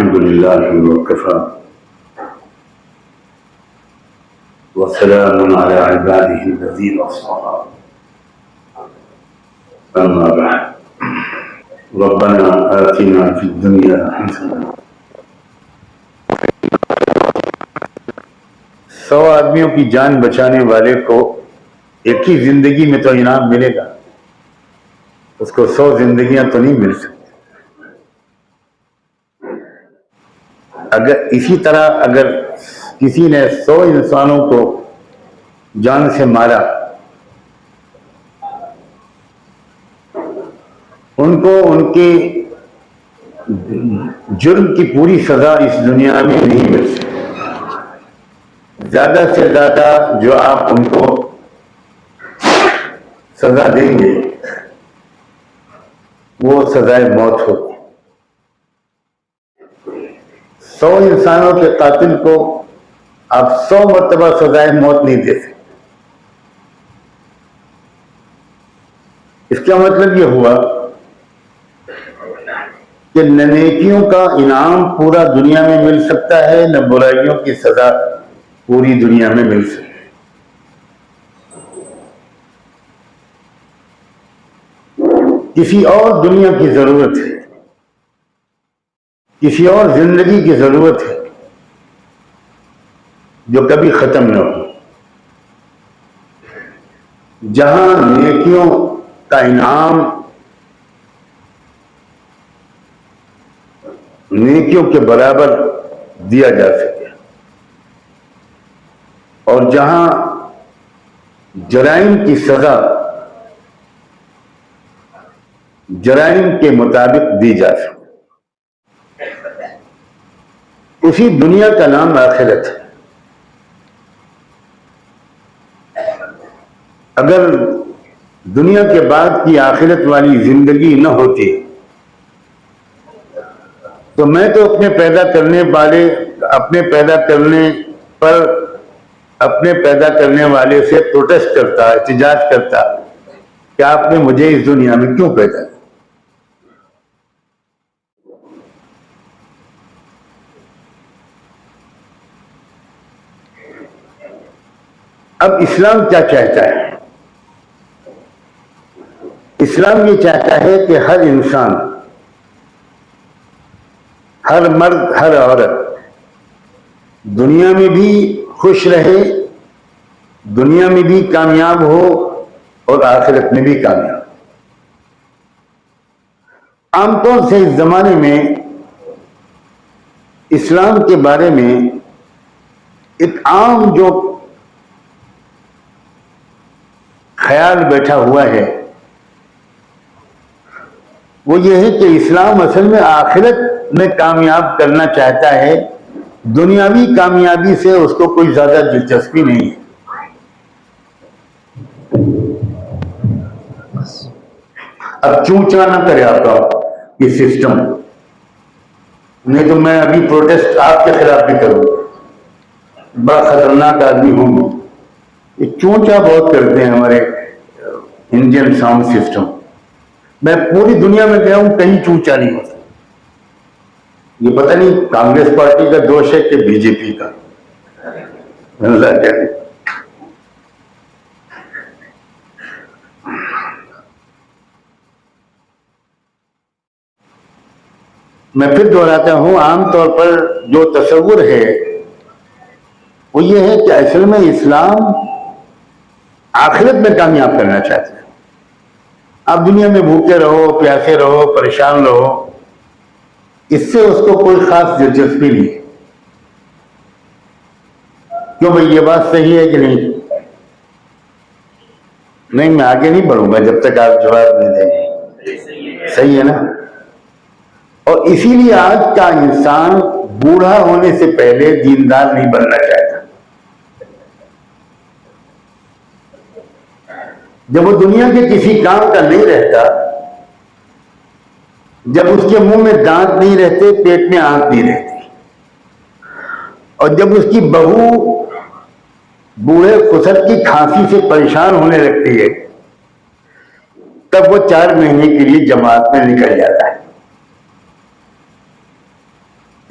अल्हम्दुलिल्लाह वकफ़ा वस्सलामुन अला इबादिहिल्लज़ीना अस्फ़ा अम्मा बअद रब्बना आतिना फ़िद दुनिया हसना। 100 आदमियों की जान बचाने वाले को एक ही जिंदगी में तो इनाम मिलेगा, उसको 100 जिंदगियां तो नहीं मिल सकती। अगर इसी तरह अगर किसी ने 100 इंसानों को जान से मारा, उनको उनके जुर्म की पूरी सजा इस दुनिया में नहीं मिल सकती। ज्यादा से ज्यादा जो आप उनको सजा देंगे वो सजाए मौत होगी। 100 इंसानों के कातिल को आप 100 मरतबा सजाए मौत नहीं दे सकते। इसका मतलब यह हुआ कि न नेकियों का इनाम पूरा दुनिया में मिल सकता है, न बुराइयों की सजा पूरी दुनिया में मिल सकती है। किसी और दुनिया की जरूरत है, किसी और जिंदगी की जरूरत है जो कभी खत्म न हो, जहां नेकियों का इनाम नेकियों के बराबर दिया जा सके और जहां जराइम की सजा जराइम के मुताबिक दी जा सके। उसी दुनिया का नाम आखिरत है। अगर दुनिया के बाद की आखिरत वाली जिंदगी न होती तो मैं तो अपने पैदा करने वाले से प्रोटेस्ट करता, एहतिजाज करता कि आपने मुझे इस दुनिया में क्यों पैदा किया। अब इस्लाम क्या चाहता है? इस्लाम ये चाहता है कि हर इंसान, हर मर्द, हर औरत दुनिया में भी खुश रहे, दुनिया में भी कामयाब हो और आखिरत में भी कामयाब। आमतौर से इस जमाने में इस्लाम के बारे में एक आम जो ख्याल बैठा हुआ है वो ये है कि इस्लाम असल में आखिरत में कामयाब करना चाहता है, दुनियावी कामयाबी से उसको कोई ज्यादा दिलचस्पी नहीं है। अब चूचा ना करे आपका ये सिस्टम, नहीं तो मैं अभी प्रोटेस्ट आपके खिलाफ भी करूंगा। बड़ा खतरनाक आदमी हूं। ये चूचा बहुत करते हैं हमारे इंडियन साउंड सिस्टम। मैं पूरी दुनिया में गया हूं, कहीं चूचा नहीं होता। ये पता नहीं कांग्रेस पार्टी का दोष है कि बीजेपी का, मैं फिर दोहराता हूं, आमतौर पर जो तस्वुर है वो ये है कि असल में इस्लाम आखिरत में कामयाब करना चाहता है। आप दुनिया में भूखे रहो, प्यासे रहो, परेशान रहो, इससे उसको कोई खास दिलचस्पी नहीं। क्यों भाई, ये बात सही है कि नहीं? नहीं, मैं आगे नहीं बढ़ूंगा जब तक आप जवाब नहीं देंगे। सही है ना? और इसीलिए आज का इंसान बूढ़ा होने से पहले दीनदार नहीं बनना चाहता। जब वो दुनिया के किसी काम का नहीं रहता, जब उसके मुंह में दांत नहीं रहते, पेट में आंत नहीं रहती, और जब उसकी बहू बूढ़े खुसर की खांसी से परेशान होने लगती है, तब वो 4 महीने के लिए जमात में निकल जाता है।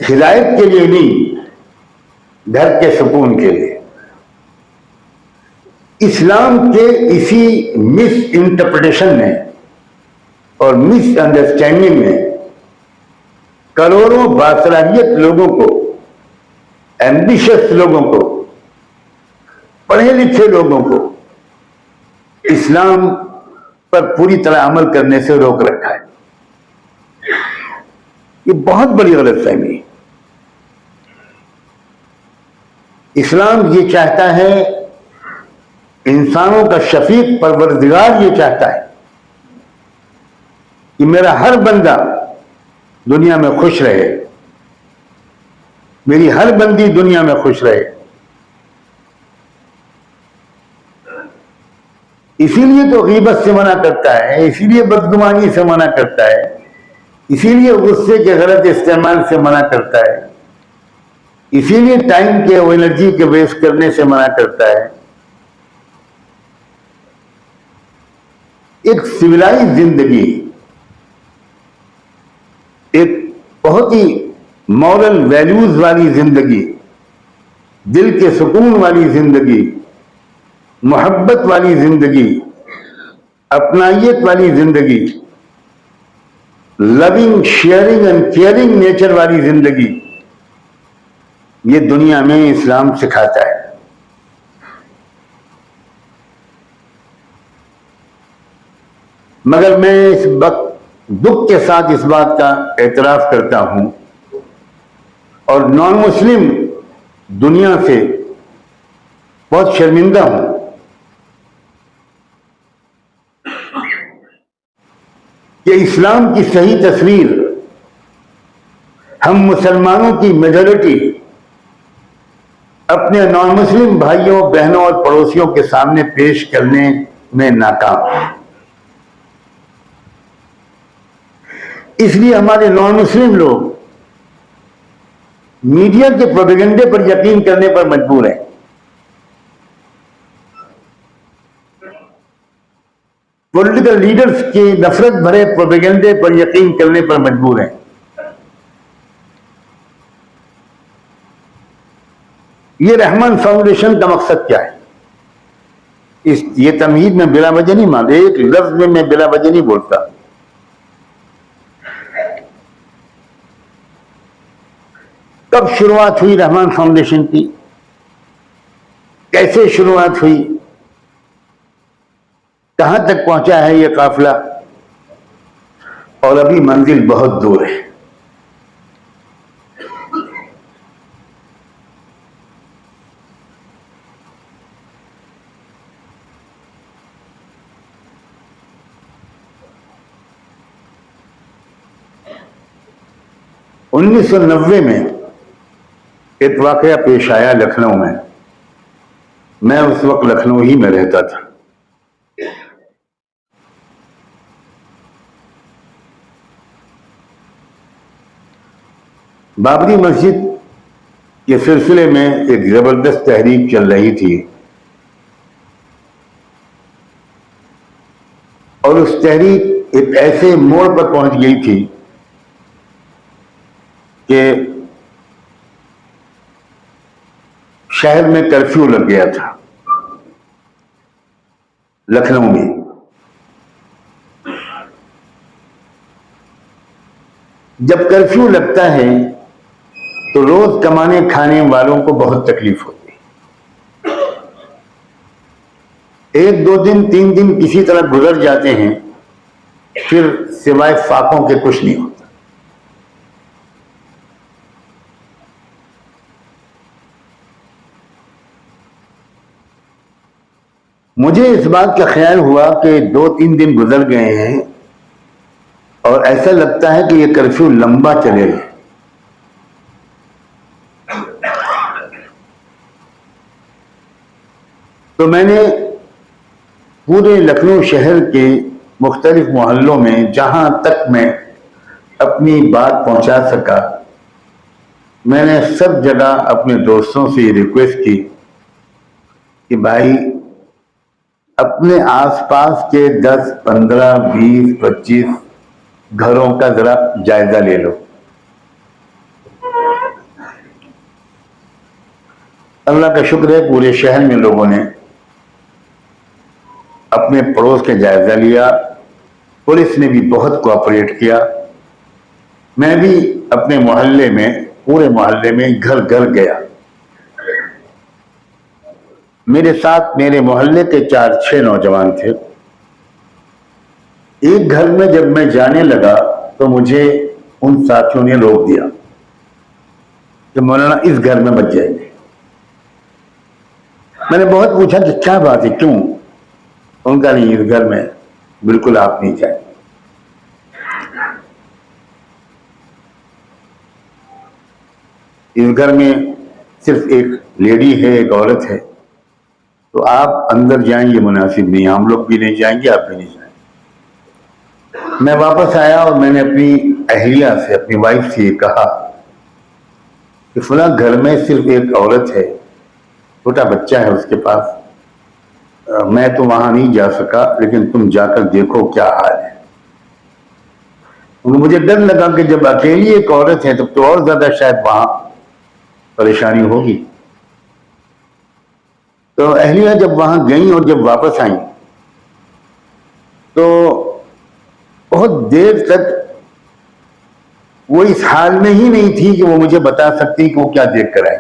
हिदायत के लिए नहीं, घर के सुकून के लिए। इस्लाम के इसी मिस इंटरप्रिटेशन ने और मिस अंडरस्टैंडिंग ने करोड़ों बासलाहियत लोगों को, एम्बिशियस लोगों को, पढ़े लिखे लोगों को इस्लाम पर पूरी तरह अमल करने से रोक रखा है। ये बहुत बड़ी गलतफहमी है। इस्लाम ये चाहता है, इंसानों का शफीक परवरदिगार ये चाहता है कि मेरा हर बंदा दुनिया में खुश रहे, मेरी हर बंदी दुनिया में खुश रहे। इसीलिए तो गीबत से मना करता है, इसीलिए बदगुमानी से मना करता है, इसीलिए गुस्से के गलत इस्तेमाल से मना करता है, इसीलिए टाइम के और एनर्जी के वेस्ट करने से मना करता है। एक सिविलाइज जिंदगी, एक बहुत ही मॉरल वैल्यूज वाली जिंदगी, दिल के सुकून वाली जिंदगी, मोहब्बत वाली जिंदगी, अपनाइयत वाली जिंदगी, loving, sharing and caring nature वाली जिंदगी, ये दुनिया में इस्लाम सिखाता है। मगर मैं इस वक्त दुख के साथ इस बात का एतराफ करता हूं और नॉन मुस्लिम दुनिया से बहुत शर्मिंदा हूं कि इस्लाम की सही तस्वीर हम मुसलमानों की मेजॉरिटी अपने नॉन मुस्लिम भाइयों, बहनों और पड़ोसियों के सामने पेश करने में नाकाम है। इसलिए हमारे नॉन मुस्लिम लोग मीडिया के प्रोपेगेंडे पर यकीन करने पर मजबूर हैं। पॉलिटिकल लीडर्स के नफरत भरे प्रोपेगेंडे पर यकीन करने पर मजबूर हैं। ये रहमान फाउंडेशन का मकसद क्या है? ये तमहीद में बिला वजह नहीं मानते, एक लफ्ज में मैं बिला वजह नहीं बोलता। कब शुरुआत हुई रहमान फाउंडेशन की, कैसे शुरुआत हुई, कहां तक पहुंचा है ये काफिला, और अभी मंजिल बहुत दूर है। उन्नीस सौ 1990 में एक वाकया पेश आया लखनऊ में। मैं उस वक्त लखनऊ ही में रहता था। बाबरी मस्जिद के सिलसिले में एक जबरदस्त तहरीक चल रही थी और उस तहरीक एक ऐसे मोड़ पर पहुंच गई थी कि शहर में कर्फ्यू लग गया था, लखनऊ में। जब कर्फ्यू लगता है तो रोज कमाने खाने वालों को बहुत तकलीफ होती है। एक दो दिन, 3 दिन किसी तरह गुजर जाते हैं, फिर सिवाय फाकों के कुछ नहीं होता। मुझे इस बात का ख्याल हुआ कि 2-3 दिन गुजर गए हैं और ऐसा लगता है कि ये कर्फ्यू लंबा चलेगा। तो मैंने पूरे लखनऊ शहर के मुख्तलिफ मोहल्लों में जहां तक मैं अपनी बात पहुंचा सका, मैंने सब जगह अपने दोस्तों से रिक्वेस्ट की कि भाई अपने आसपास के 10, 15, 20, 25 घरों का जरा जायजा ले लो। अल्लाह का शुक्र है पूरे शहर में लोगों ने अपने पड़ोस का जायजा लिया, पुलिस ने भी बहुत कोऑपरेट किया। मैं भी अपने मोहल्ले में, पूरे मोहल्ले में घर घर गया। मेरे साथ मेरे मोहल्ले के 4-6 नौजवान थे। एक घर में जब मैं जाने लगा तो मुझे उन साथियों ने रोक दिया कि मौलाना इस घर में मत जाइए। मैंने बहुत पूछा कि क्या बात है, क्यों? उनका नहीं, इस घर में बिल्कुल आप नहीं जाए। इस घर में सिर्फ एक लेडी है, एक औरत है, तो आप अंदर जाएंगे मुनासिब नहीं, हम लोग भी नहीं जाएंगे, आप भी नहीं जाएंगे। मैं वापस आया और मैंने अपनी अहलिया से, अपनी वाइफ से ये कहा कि फला घर में सिर्फ एक औरत है, छोटा बच्चा है उसके पास, मैं तो वहां नहीं जा सका, लेकिन तुम जाकर देखो क्या हाल है। मुझे डर लगा कि जब अकेली एक औरत है तब तो और ज्यादा शायद वहां परेशानी होगी। तो अहलिया जब वहां गई और जब वापस आई तो बहुत देर तक वो इस हाल में ही नहीं थी कि वो मुझे बता सकती कि वो क्या देख कर आई।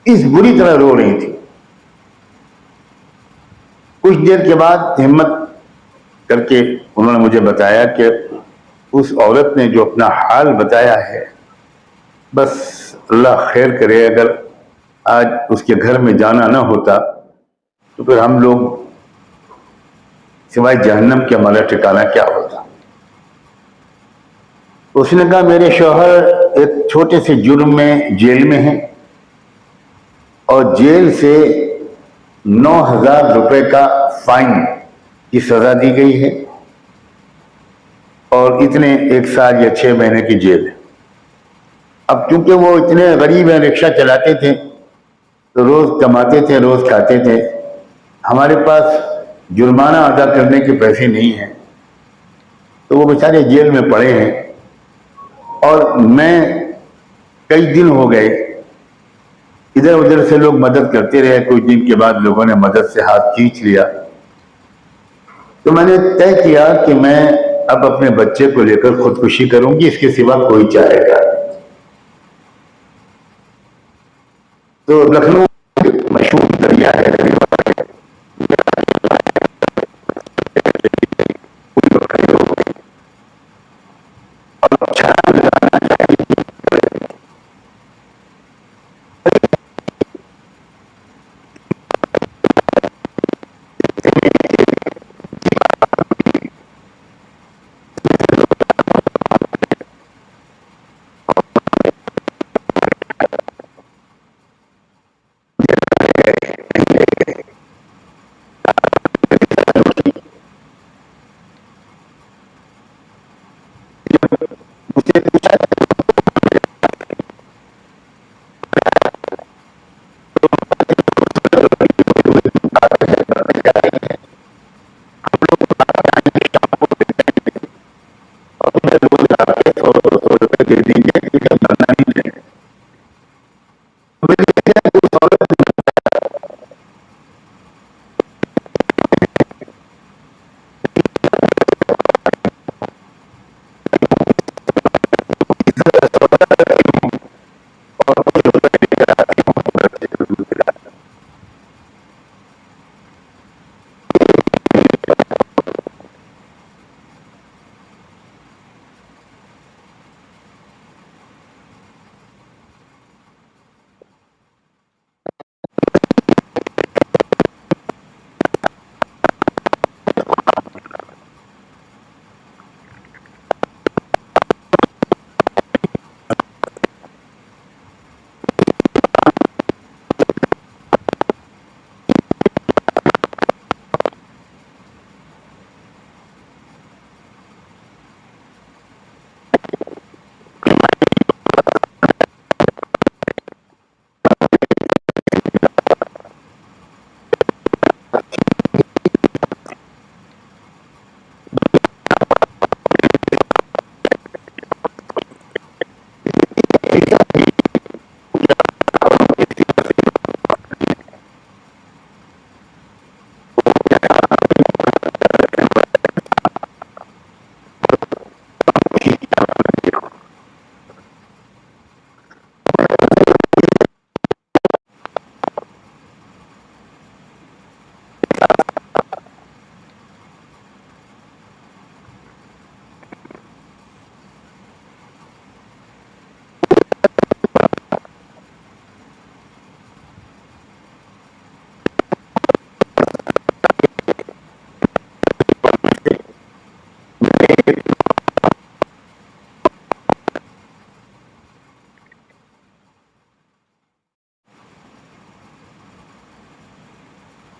इस बुरी तरह रो रही थी। कुछ देर के बाद हिम्मत करके उन्होंने मुझे बताया कि उस औरत ने जो अपना हाल बताया है, बस अल्लाह खैर करे, अगर आज उसके घर में जाना ना होता तो फिर हम लोग सिवाय जहन्नम के हमारा ठिकाना क्या होता। उसने कहा मेरे शौहर एक छोटे से जुर्म में जेल में हैं और जेल से 9,000 रुपए का फाइन की सजा दी गई है और इतने 1 साल या 6 महीने की जेल है। अब क्योंकि वो इतने गरीब हैं, रिक्शा चलाते थे तो रोज कमाते थे, रोज खाते थे, हमारे पास जुर्माना अदा करने के पैसे नहीं हैं, तो वो बेचारे जेल में पड़े हैं। और मैं कई दिन हो गए, इधर उधर से लोग मदद करते रहे, कुछ दिन के बाद लोगों ने मदद से हाथ खींच लिया। तो मैंने तय किया कि मैं अब अपने बच्चे को लेकर खुदकुशी करूंगी, इसके सिवा कोई चाहेगा। तो लखनऊ मशहूर दरिया है,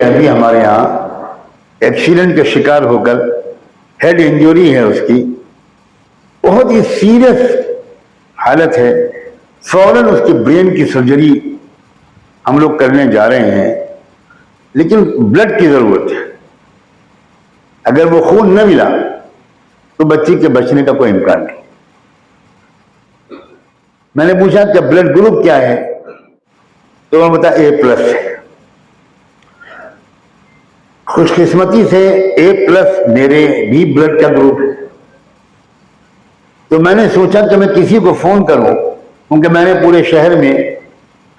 अभी हमारे यहाँ एक्सीडेंट का शिकार होकर हेड इंजरी है उसकी, बहुत ही सीरियस हालत है। फौरन उसकी ब्रेन की सर्जरी हम लोग करने जा रहे हैं, लेकिन ब्लड की जरूरत है। अगर वो खून न मिला तो बच्ची के बचने का कोई इम्कान नहीं। मैंने पूछा कि ब्लड ग्रुप क्या है, तो उन्होंने बताया A+ है। खुशकिस्मती से A+ मेरे भी ब्लड का ग्रुप है। तो मैंने सोचा कि मैं किसी को फोन करूं, क्योंकि मैंने पूरे शहर में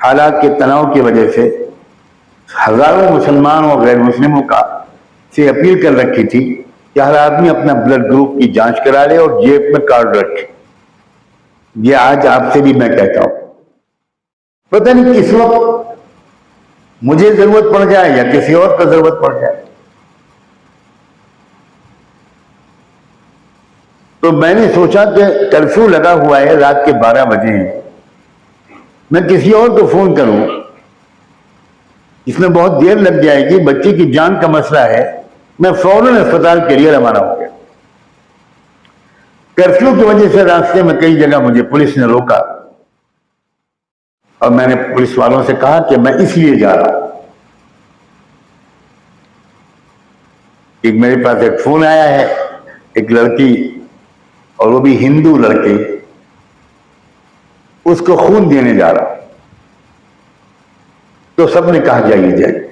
हालात के तनाव की वजह से हजारों मुसलमान और गैर मुस्लिमों का से अपील कर रखी थी कि हर आदमी अपना ब्लड ग्रुप की जांच करा ले और जेब में कार्ड रखे। ये आज आपसे भी मैं कहता हूं, पता नहीं किस वक्त मुझे जरूरत पड़ जाए या किसी और को जरूरत पड़ जाए। तो मैंने सोचा कि कर्फ्यू लगा हुआ है, रात के 12 बजे हैं, मैं किसी और को फोन करूं, इसमें बहुत देर लग जाएगी, बच्चे की जान का मसला है। मैं फौरन अस्पताल के लिए रवाना हो गया। कर्फ्यू की वजह से रास्ते में कई जगह मुझे पुलिस ने रोका और मैंने पुलिस वालों से कहा कि मैं इसलिए जा रहा हूं। एक मेरे पास एक फोन आया है, एक लड़की, और वो भी हिंदू लड़की, उसको खून देने जा रहा हूं। तो सबने कहा जाइए जाइए।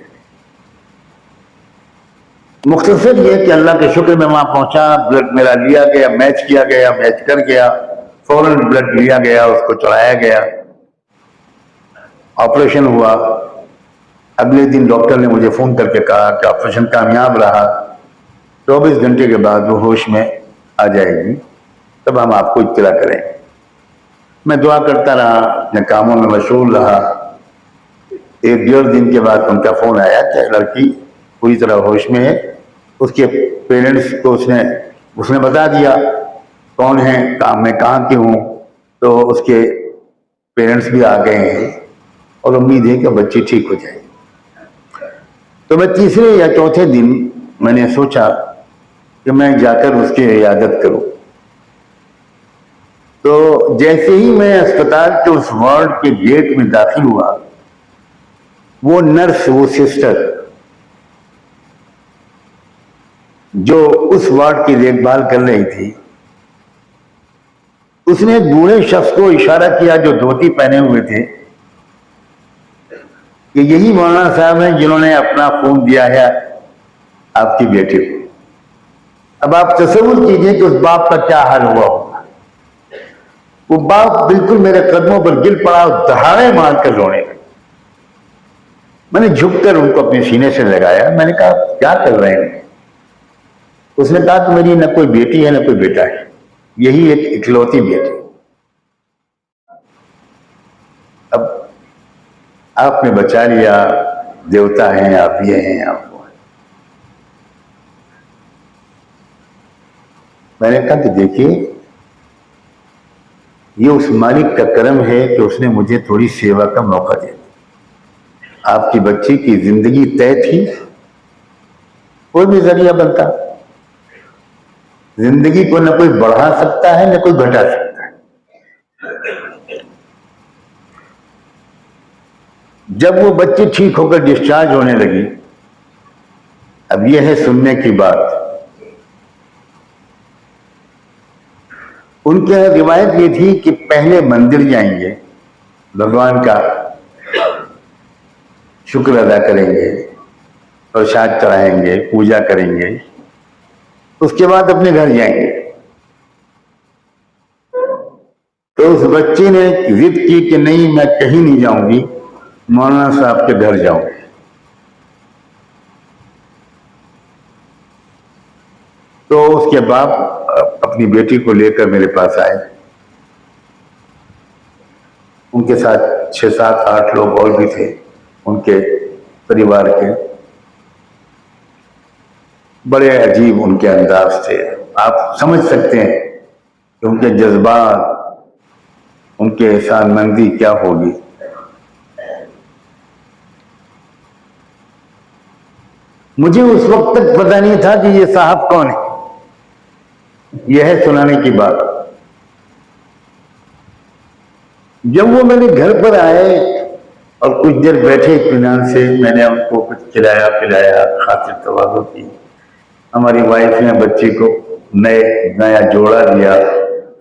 मुख्तसर ये कि अल्लाह के शुक्र में वहां पहुंचा, ब्लड मेरा लिया गया, मैच किया गया, मैच कर गया, फौरन ब्लड लिया गया, उसको चढ़ाया गया, ऑपरेशन हुआ। अगले दिन डॉक्टर ने मुझे फोन करके कहा कि ऑपरेशन कामयाब रहा, 24 घंटे के बाद वो होश में आ जाएगी, तब हम आपको इत्तला करें। मैं दुआ करता रहा, अपने कामों में मशगूल रहा। 1-1.5 दिन के बाद उनका फोन आया कि लड़की पूरी तरह होश में है। उसके पेरेंट्स को उसने बता दिया कौन है, काम में कहाँ की हूँ। तो उसके पेरेंट्स भी आ गए हैं और उम्मीद है कि बच्ची ठीक हो जाएगी। तो मैं तीसरे या चौथे दिन मैंने सोचा कि मैं जाकर उसकी इयादत करूं। तो जैसे ही मैं अस्पताल के उस वार्ड के गेट में दाखिल हुआ, वो नर्स, वो सिस्टर जो उस वार्ड की देखभाल कर रही थी, उसने एक बूढ़े शख्स को इशारा किया जो धोती पहने हुए थे कि यही मौलाना साहब हैं जिन्होंने अपना खून दिया है आपकी बेटी को। अब आप तसव्वुर कीजिए कि उस बाप का क्या हाल हुआ होगा। वो बाप बिल्कुल मेरे कदमों पर गिर पड़ा और दहाड़े मारकर रोने लगा। मैंने झुककर उनको अपने सीने से लगाया। मैंने कहा क्या कर रहे हैं? उसने कहा कि मेरी न कोई बेटी है न कोई बेटा है, यही एक इकलौती बेटी। अब आपने बचा लिया, देवता हैं आप, ये हैं आप। मैंने कहा कि देखिए, ये उस मालिक का करम है कि उसने मुझे थोड़ी सेवा का मौका दिया। आपकी बच्ची की जिंदगी तय थी, कोई भी जरिया बनता। जिंदगी को न कोई बढ़ा सकता है न कोई घटा सकता है। जब वो बच्ची ठीक होकर डिस्चार्ज होने लगी, अब यह है सुनने की बात। उनकी रिवायत ये थी कि पहले मंदिर जाएंगे, भगवान का शुक्र अदा करेंगे, प्रसाद चढ़ाएंगे, पूजा करेंगे, उसके बाद अपने घर जाएंगे। तो उस बच्चे ने जिद की कि नहीं, मैं कहीं नहीं जाऊंगी, मौलाना साहब के घर जाऊंगी। तो उसके बाप अपनी बेटी को लेकर मेरे पास आए। उनके साथ 6, 7, 8 लोग और भी थे उनके परिवार के। बड़े अजीब उनके अंदाज थे। आप समझ सकते हैं कि उनके जज्बात, उनके एहसानमंदी क्या होगी। मुझे उस वक्त तक पता नहीं था कि ये साहब कौन है। यह है सुनाने की बात। जब वो मेरे घर पर आए और कुछ देर बैठे इत्मीनान से, मैंने उनको कुछ खिलाया पिलाया, खातिर तवाज़ुन की। हमारी वाइफ ने बच्ची को नया जोड़ा दिया,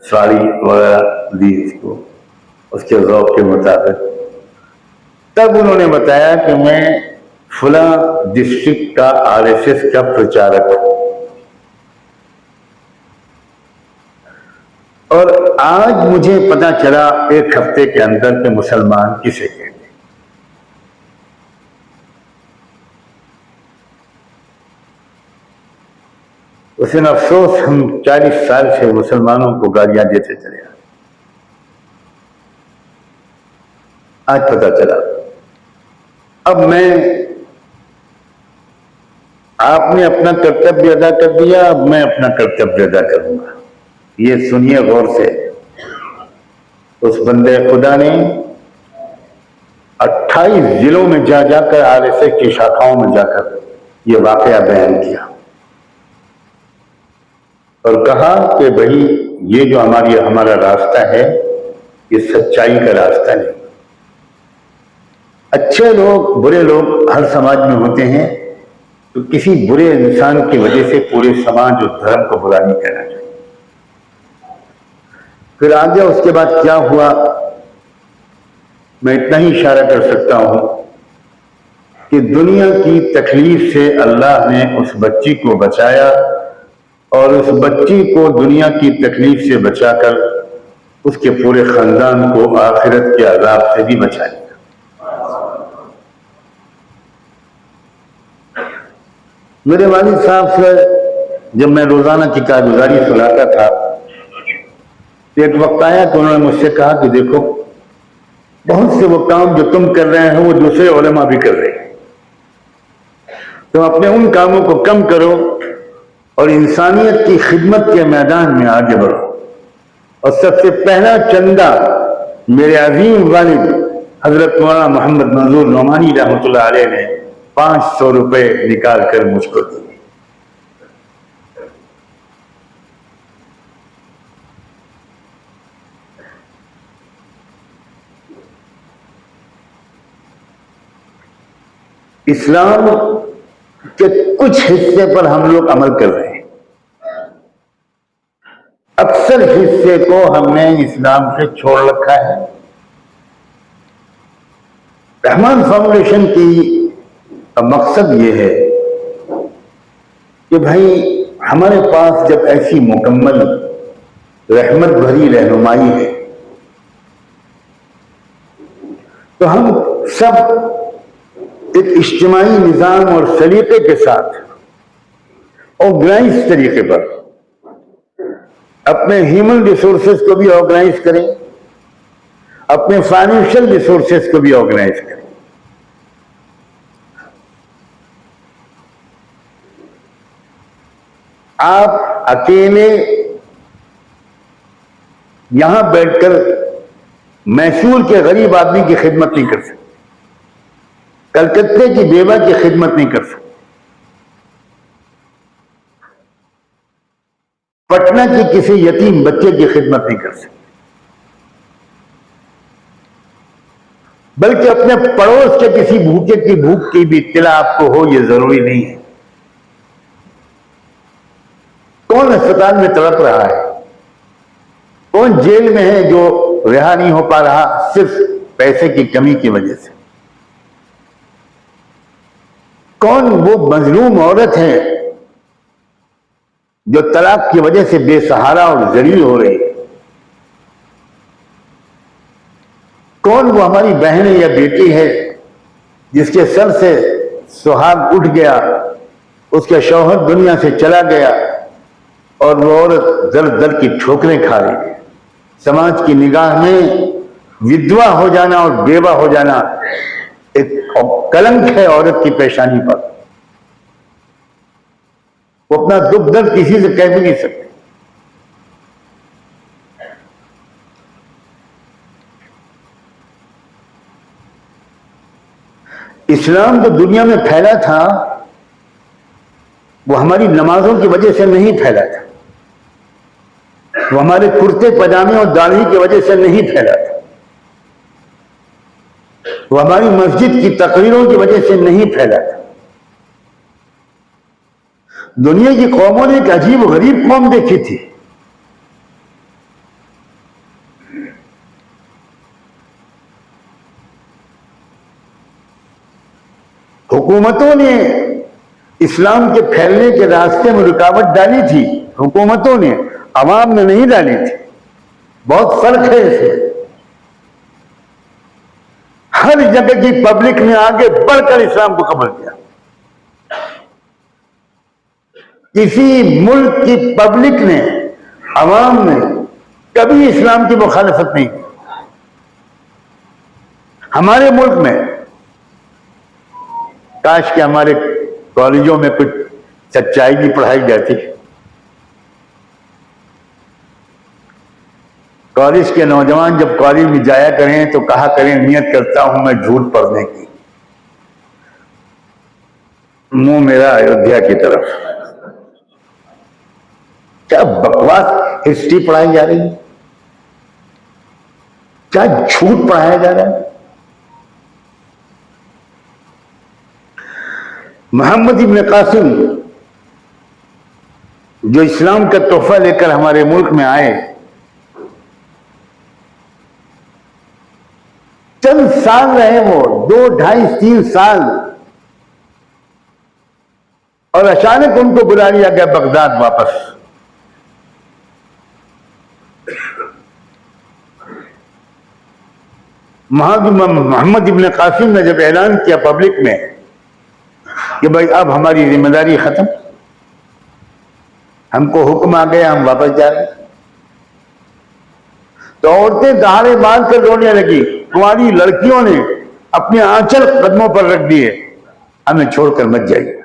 साड़ी वगैरह दी उसको उसके ज़ौक़ के मुताबिक। तब उन्होंने बताया कि मैं फला डिस्ट्रिक्ट का आरएसएस का प्रचारक हूं और आज मुझे पता चला एक हफ्ते के अंदर के मुसलमान किसे कहते हैं। उस दिन अफसोस, हम 40 साल से मुसलमानों को गालियां देते चले आए, आज पता चला। अब आपने अपना कर्तव्य अदा कर दिया, अब मैं अपना कर्तव्य अदा करूंगा। ये सुनिए गौर से। उस बंदे खुदा ने 28 जिलों में जाकर आरएसएस की शाखाओं में जाकर ये वाकया बयान किया और कहा कि भाई ये जो हमारा रास्ता है ये सच्चाई का रास्ता नहीं। अच्छे लोग बुरे लोग हर समाज में होते हैं, तो किसी बुरे इंसान की वजह से पूरे समाज और धर्म को बुरा नहीं कहना चाहिए। फिर आगे उसके बाद क्या हुआ, मैं इतना ही इशारा कर सकता हूं कि दुनिया की तकलीफ से अल्लाह ने उस बच्ची को बचाया और उस बच्ची को दुनिया की तकलीफ से बचाकर उसके पूरे खानदान को आखिरत के अजाब से भी बचा लिया। मेरे वालिद साहब से जब मैं रोजाना की कारगुजारी सुनाता था, तो एक वक्त आया तो उन्होंने मुझसे कहा कि देखो, बहुत से वो काम जो तुम कर रहे हो वो दूसरे उलमा भी कर रहे हैं, तुम अपने उन कामों को कम करो और इंसानियत की खिदमत के मैदान में आगे बढ़ो। और सबसे पहला चंदा मेरे अजीम वालिद हजरत मौलाना मोहम्मद मंजूर नोमानी रहमतुल्लाह अलैह ने 500 रुपए निकाल कर मुझको दिए। इस्लाम के कुछ हिस्से पर हम लोग अमल कर रहे हैं, अक्सर हिस्से को हमने इस्लाम से छोड़ रखा है। रहमान फाउंडेशन की मकसद ये है कि भाई हमारे पास जब ऐसी मुकम्मल रहमत भरी रहनुमाई है तो हम सब एक इज्तिमाई निज़ाम और सलीके के साथ ऑर्गेनाइज तरीके पर अपने ह्यूमन रिसोर्सेज को भी ऑर्गेनाइज करें, अपने फाइनेंशियल रिसोर्सेज को भी ऑर्गेनाइज करें। आप अकेले यहां बैठकर मैसूर के गरीब आदमी की खिदमत नहीं कर सकते, कलकत्ते की बेवा की खिदमत नहीं कर सकते, पटना के किसी यतीम बच्चे की खिदमत नहीं कर सकते, बल्कि अपने पड़ोस के किसी भूखे की भूख की भी इत्तला आपको हो, यह जरूरी नहीं है। कौन अस्पताल में तड़प रहा है, कौन जेल में है जो रिहा नहीं हो पा रहा सिर्फ पैसे की कमी की वजह से, कौन वो मजलूम औरत है जो तलाक की वजह से बेसहारा और जलील हो रही है, कौन वो हमारी बहन या बेटी है जिसके सर से सुहाग उठ गया, उसके शौहर दुनिया से चला गया और वो औरत दर दर की ठोकरें खा रही है। समाज की निगाह में विधवा हो जाना और बेवा हो जाना एक कलंक है औरत की पेशानी पर। वो अपना दुख दर्द किसी से कह भी नहीं सकते। इस्लाम तो दुनिया में फैला था वो हमारी नमाजों की वजह से नहीं फैला था, वो हमारे कुर्ते पजामे और दाढ़ी की वजह से नहीं फैला था, वो हमारी मस्जिद की तकरीरों की वजह से नहीं फैला था। दुनिया की कौमों ने एक अजीब गरीब कौम देखी थी। हुकूमतों ने इस्लाम के फैलने के रास्ते में रुकावट डाली थी, हुकूमतों ने, अवाम ने नहीं डाली थी। बहुत फर्क है इसमें। हर जगह की पब्लिक ने आगे बढ़कर इस्लाम को कबूल किया। किसी मुल्क की पब्लिक ने, अवाम ने कभी इस्लाम की मुखालफत नहीं की। हमारे मुल्क में काश कि हमारे कॉलेजों में कुछ सच्चाई भी पढ़ाई जाती। कॉलेज के नौजवान जब कॉलेज में जाया करें तो कहा करें, नियत करता हूं मैं झूठ पढ़ने की। मुंह मेरा अयोध्या की तरफ। क्या बकवास हिस्ट्री पढ़ाई जा रही है, क्या झूठ पढ़ाया जा रहा है। मोहम्मद इब्न कासिम जो इस्लाम का तोहफा लेकर हमारे मुल्क में आए, चंद साल रहे वो, 2, 2.5, 3 साल, और अचानक उनको बुला लिया गया बगदाद वापस। मोहम्मद इब्न कासिम ने जब ऐलान किया पब्लिक में कि भाई अब हमारी जिम्मेदारी खत्म, हमको हुक्म आ गया, हम वापस जा रहे हैं, तो औरतें दहाड़े बांध कर रोने लगी। हमारी लड़कियों ने अपने आंचल कदमों पर रख दिए, हमें छोड़कर मत जाइए।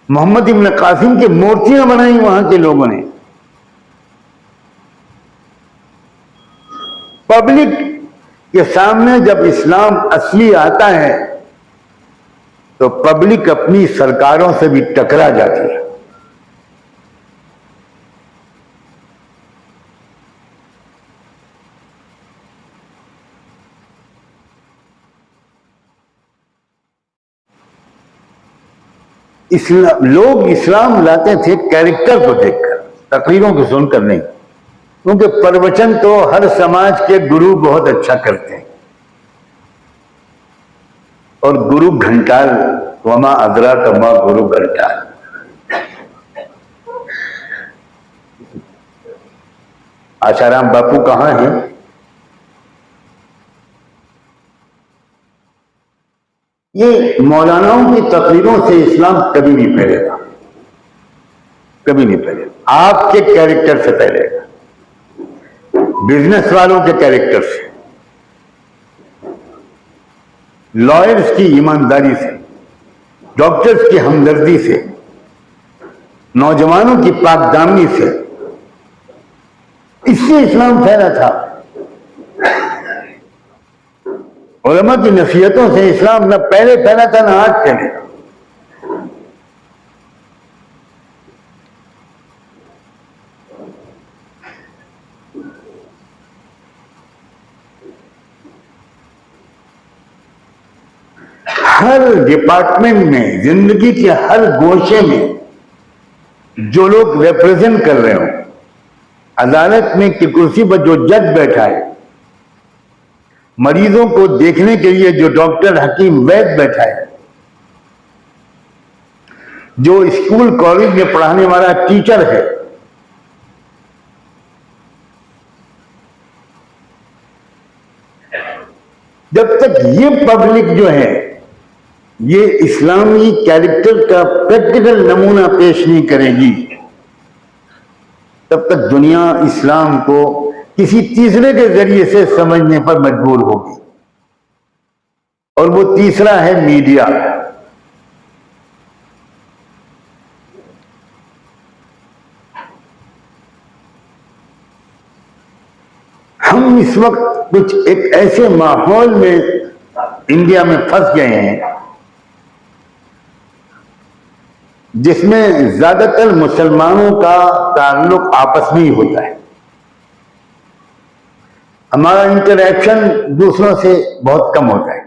मोहम्मद इब्न कासिम की मूर्तियां बनाई वहां के लोगों ने। पब्लिक के सामने जब इस्लाम असली आता है तो पब्लिक अपनी सरकारों से भी टकरा जाती है। लोग इस्लाम लाते थे कैरेक्टर को देखकर, तकरीरों को सुनकर नहीं, क्योंकि प्रवचन तो हर समाज के गुरु बहुत अच्छा करते हैं। और गुरु घंटाल, वमा अदरा कमा गुरु घंटाल। आशाराम बापू कहां हैं? ये मौलानाओं की तकरीरों से इस्लाम कभी नहीं फैलेगा, कभी नहीं फैलेगा। आपके कैरेक्टर से फैलेगा, बिजनेस वालों के कैरेक्टर से, लॉयर्स की ईमानदारी से, डॉक्टर्स की हमदर्दी से, नौजवानों की पाकदामनी से, इससे इस्लाम फैला था। उलमा की नसीहतों से इस्लाम न पहले फैला था न आज फैलेगा। हर डिपार्टमेंट में, जिंदगी के हर गोशे में जो लोग रिप्रेजेंट कर रहे हो, अदालत में की कुर्सी पर जो जज बैठा है, मरीजों को देखने के लिए जो डॉक्टर हकीम वैद्य बैठा है, जो स्कूल कॉलेज में पढ़ाने वाला टीचर है, जब तक ये पब्लिक जो है ये इस्लामी कैरेक्टर का प्रैक्टिकल नमूना पेश नहीं करेगी, तब तक दुनिया इस्लाम को किसी तीसरे के जरिए से समझने पर मजबूर होगी। और वो तीसरा है मीडिया। हम इस वक्त कुछ एक ऐसे माहौल में इंडिया में फंस गए हैं जिसमें ज्यादातर मुसलमानों का ताल्लुक आपस में ही होता है। हमारा इंटरेक्शन दूसरों से बहुत कम होता है,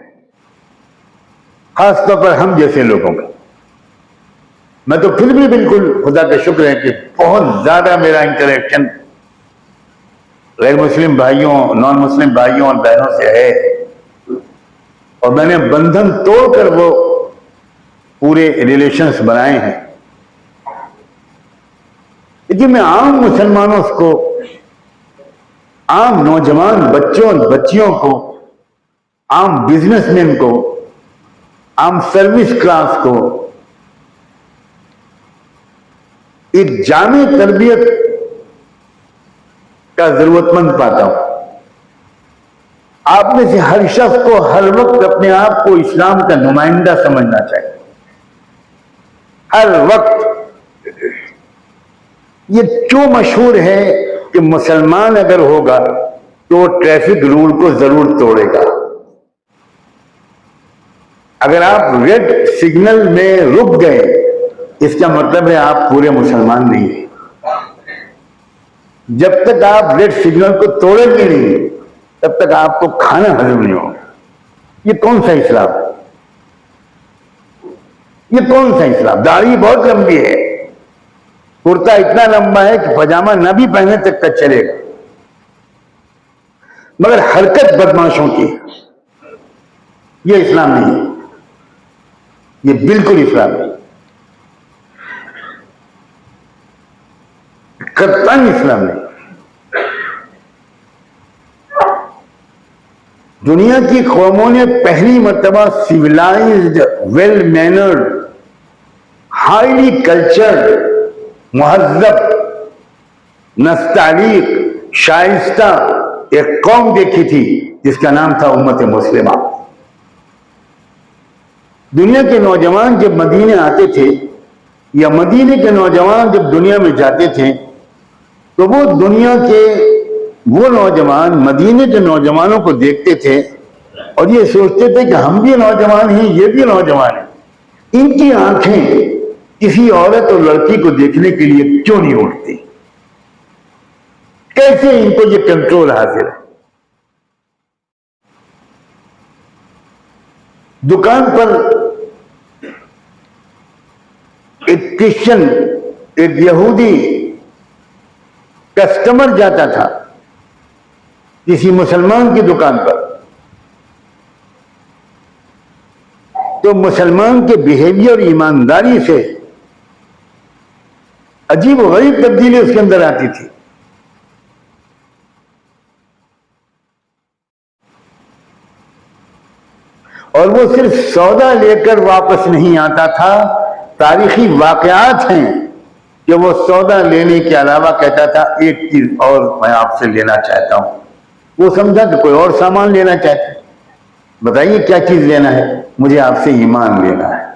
खासतौर पर हम जैसे लोगों का। मैं तो फिर भी बिल्कुल खुदा का शुक्र है कि बहुत ज्यादा मेरा इंटरेक्शन गैर मुस्लिम भाइयों, नॉन मुस्लिम भाइयों और बहनों से है, और मैंने बंधन तोड़कर वो पूरे रिलेशंस बनाए हैं। लेकिन मैं आम मुसलमानों को, आम नौजवान बच्चों बच्चियों को, आम बिजनेसमैन को, आम सर्विस क्लास को एक जामे तरबियत का जरूरतमंद पाता हूं। आप में से हर शख्स को हर वक्त अपने आप को इस्लाम का नुमाइंदा समझना चाहिए। हर वक्त ये क्यों मशहूर है कि मुसलमान अगर होगा तो ट्रैफिक रूल को जरूर तोड़ेगा। अगर आप रेड सिग्नल में रुक गए, इसका मतलब है आप पूरे मुसलमान नहीं हैं। जब तक आप रेड सिग्नल को तोड़ेंगे नहीं, तब तक आपको खाना हजम नहीं होगा। ये कौन सा इस्लाम है? ये कौन सा इस्लाम? दाढ़ी बहुत लंबी है, कुर्ता इतना लंबा है कि पजामा न भी पहने तक का चलेगा, मगर हरकत बदमाशों की। ये इस्लाम नहीं है, ये बिल्कुल इस्लाम नहीं, कतई इस्लाम नहीं। दुनिया की कौमों ने पहली मर्तबा civilised, well mannered, highly cultured, मुहज्जब, नस्तालीक, शाइस्ता एक कौम देखी थी जिसका नाम था उम्मत मुस्लिमा। दुनिया के नौजवान जब मदीने आते थे, या मदीने के नौजवान जब दुनिया में जाते थे, तो वो दुनिया के वो नौजवान मदीने के नौजवानों को देखते थे और ये सोचते थे कि हम भी नौजवान हैं, ये भी नौजवान हैं। इनकी आंखें किसी औरत और लड़की को देखने के लिए क्यों नहीं उठती? कैसे इनको ये कंट्रोल हासिल है? दुकान पर एक क्रिश्चियन, एक यहूदी कस्टमर जाता था किसी मुसलमान की दुकान पर, तो मुसलमान के बिहेवियर, ईमानदारी से अजीब व गरीब तब्दीली उसके अंदर आती थी। और वो सिर्फ सौदा लेकर वापस नहीं आता था, तारीखी वाकयात हैं कि वो सौदा लेने के अलावा कहता था एक चीज और मैं आपसे लेना चाहता हूं। वो समझा कि कोई और सामान लेना चाहता है। बताइए क्या चीज लेना है? मुझे आपसे ईमान लेना है।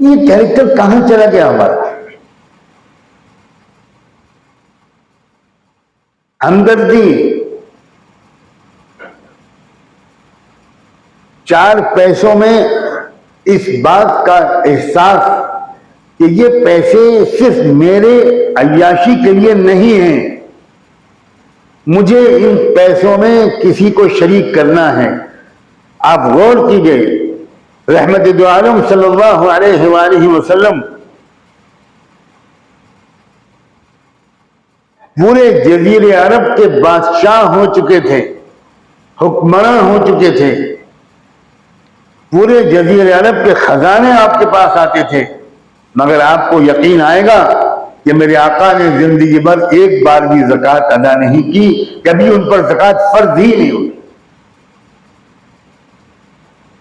ये कैरेक्टर कहां चला गया हमारा? हमदर्दी, चार पैसों में इस बात का एहसास कि ये पैसे सिर्फ मेरे अय्याशी के लिए नहीं हैं, मुझे इन पैसों में किसी को शरीक करना है। आप गौर कीजिए, रहमत दो आलम सल्लल्लाहु अलैहि वसल्लम पूरे जजीरे अरब के बादशाह हो चुके थे, हुक्मरान हो चुके थे, पूरे जजीरे अरब के खजाने आपके पास आते थे, मगर आपको यकीन आएगा कि मेरे आका ने जिंदगी भर एक बार भी ज़कात अदा नहीं की, कभी उन पर ज़कात फर्ज ही नहीं हुई।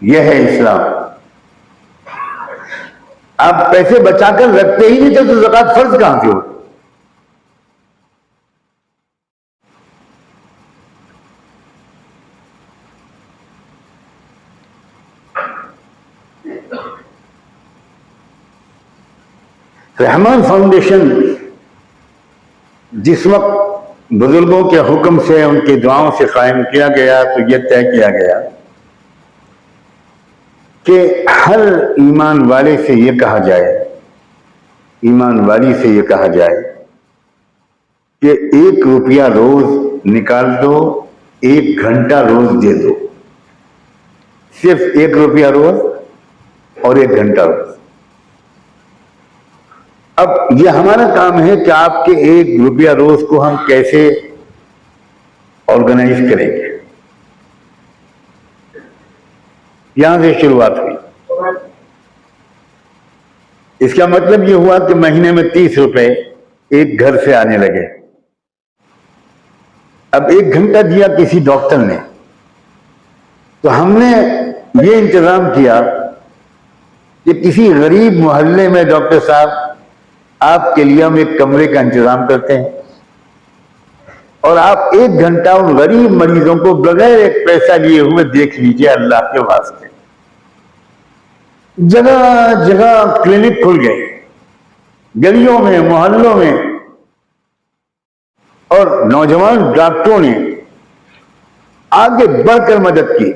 यह है इस्लाम। आप पैसे बचाकर रखते ही नहीं थे तो ज़कात फर्ज कहां से हो? रहमान फाउंडेशन जिस वक्त बुजुर्गों के हुक्म से, उनकी दुआओं से कायम किया गया, तो यह तय किया गया कि हर ईमान वाले से ये कहा जाए, ईमान वाली से ये कहा जाए कि 1 रुपया रोज निकाल दो, 1 घंटा रोज दे दो। सिर्फ 1 रुपया रोज और 1 घंटा रोज। अब यह हमारा काम है कि आपके 1 रुपया रोज को हम कैसे ऑर्गेनाइज करेंगे। यहां से शुरुआत हुई। इसका मतलब यह हुआ कि महीने में 30 रुपए एक घर से आने लगे। अब 1 घंटा दिया किसी डॉक्टर ने, तो हमने ये इंतजाम किया कि किसी गरीब मोहल्ले में डॉक्टर साहब आपके लिए हम एक कमरे का इंतजाम करते हैं और आप 1 घंटा उन गरीब मरीजों को बगैर एक पैसा लिए हुए देख लीजिए। अल्लाह के वास्ते जगह जगह क्लिनिक खुल गए, गलियों में, मोहल्लों में, और नौजवान डॉक्टरों ने आगे बढ़कर मदद की।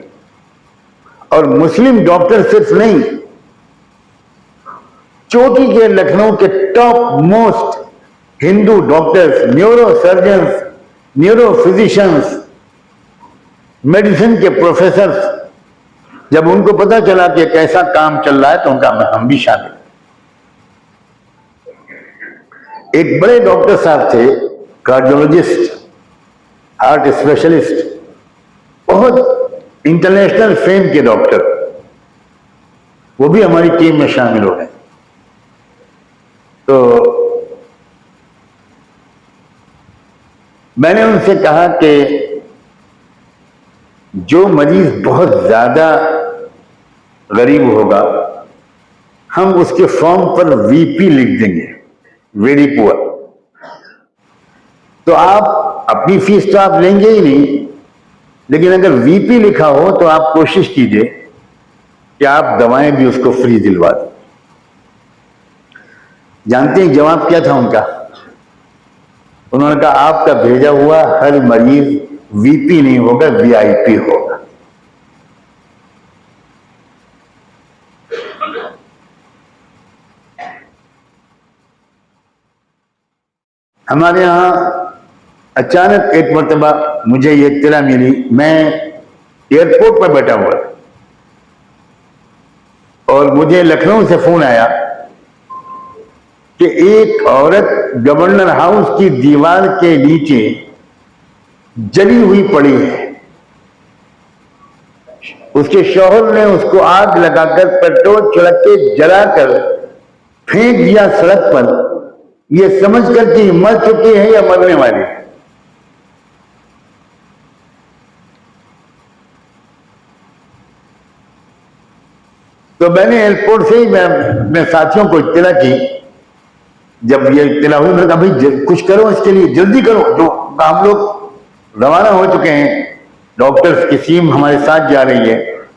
और मुस्लिम डॉक्टर सिर्फ नहीं, चोटी के लखनऊ के top most Hindu doctors, neuro surgeons, neuro physicians, medicine के प्रोफेसर्स, जब उनको पता चला कि कैसा काम चल रहा है तो उनका हम भी शामिल। एक बड़े डॉक्टर साहब थे, कार्डियोलॉजिस्ट, हार्ट स्पेशलिस्ट, बहुत इंटरनेशनल फेम के डॉक्टर, वो भी हमारी टीम में शामिल हो गए। तो मैंने उनसे कहा कि जो मरीज बहुत ज्यादा गरीब होगा हम उसके फॉर्म पर वीपी लिख देंगे, वेरी पुअर। तो आप अपनी फीस तो आप लेंगे ही नहीं, लेकिन अगर वीपी लिखा हो तो आप कोशिश कीजिए कि आप दवाएं भी उसको फ्री दिलवा दें। जानते हैं जवाब क्या था उनका? उन्होंने कहा आपका भेजा हुआ हर मरीज वीपी नहीं होगा, वीआईपी होगा। हमारे यहां अचानक एक मरतबा मुझे ये इत्तला मिली, मैं एयरपोर्ट पर बैठा हुआ और मुझे लखनऊ से फोन आया कि एक औरत गवर्नर हाउस की दीवार के नीचे जली हुई पड़ी है। उसके शौहर ने उसको आग लगाकर पेट्रोल छिड़क के जलाकर फेंक दिया सड़क पर, यह समझकर कि मर चुकी है या मरने वाली है। तो मैंने एयरपोर्ट से ही मैं साथियों को इत्तला की। जब ये इत्तला हुई मैंने कहा भाई कुछ करो, इसके लिए जल्दी करो। जो हम लोग रवाना हो चुके हैं, डॉक्टर्स की टीम हमारे साथ जा रही है,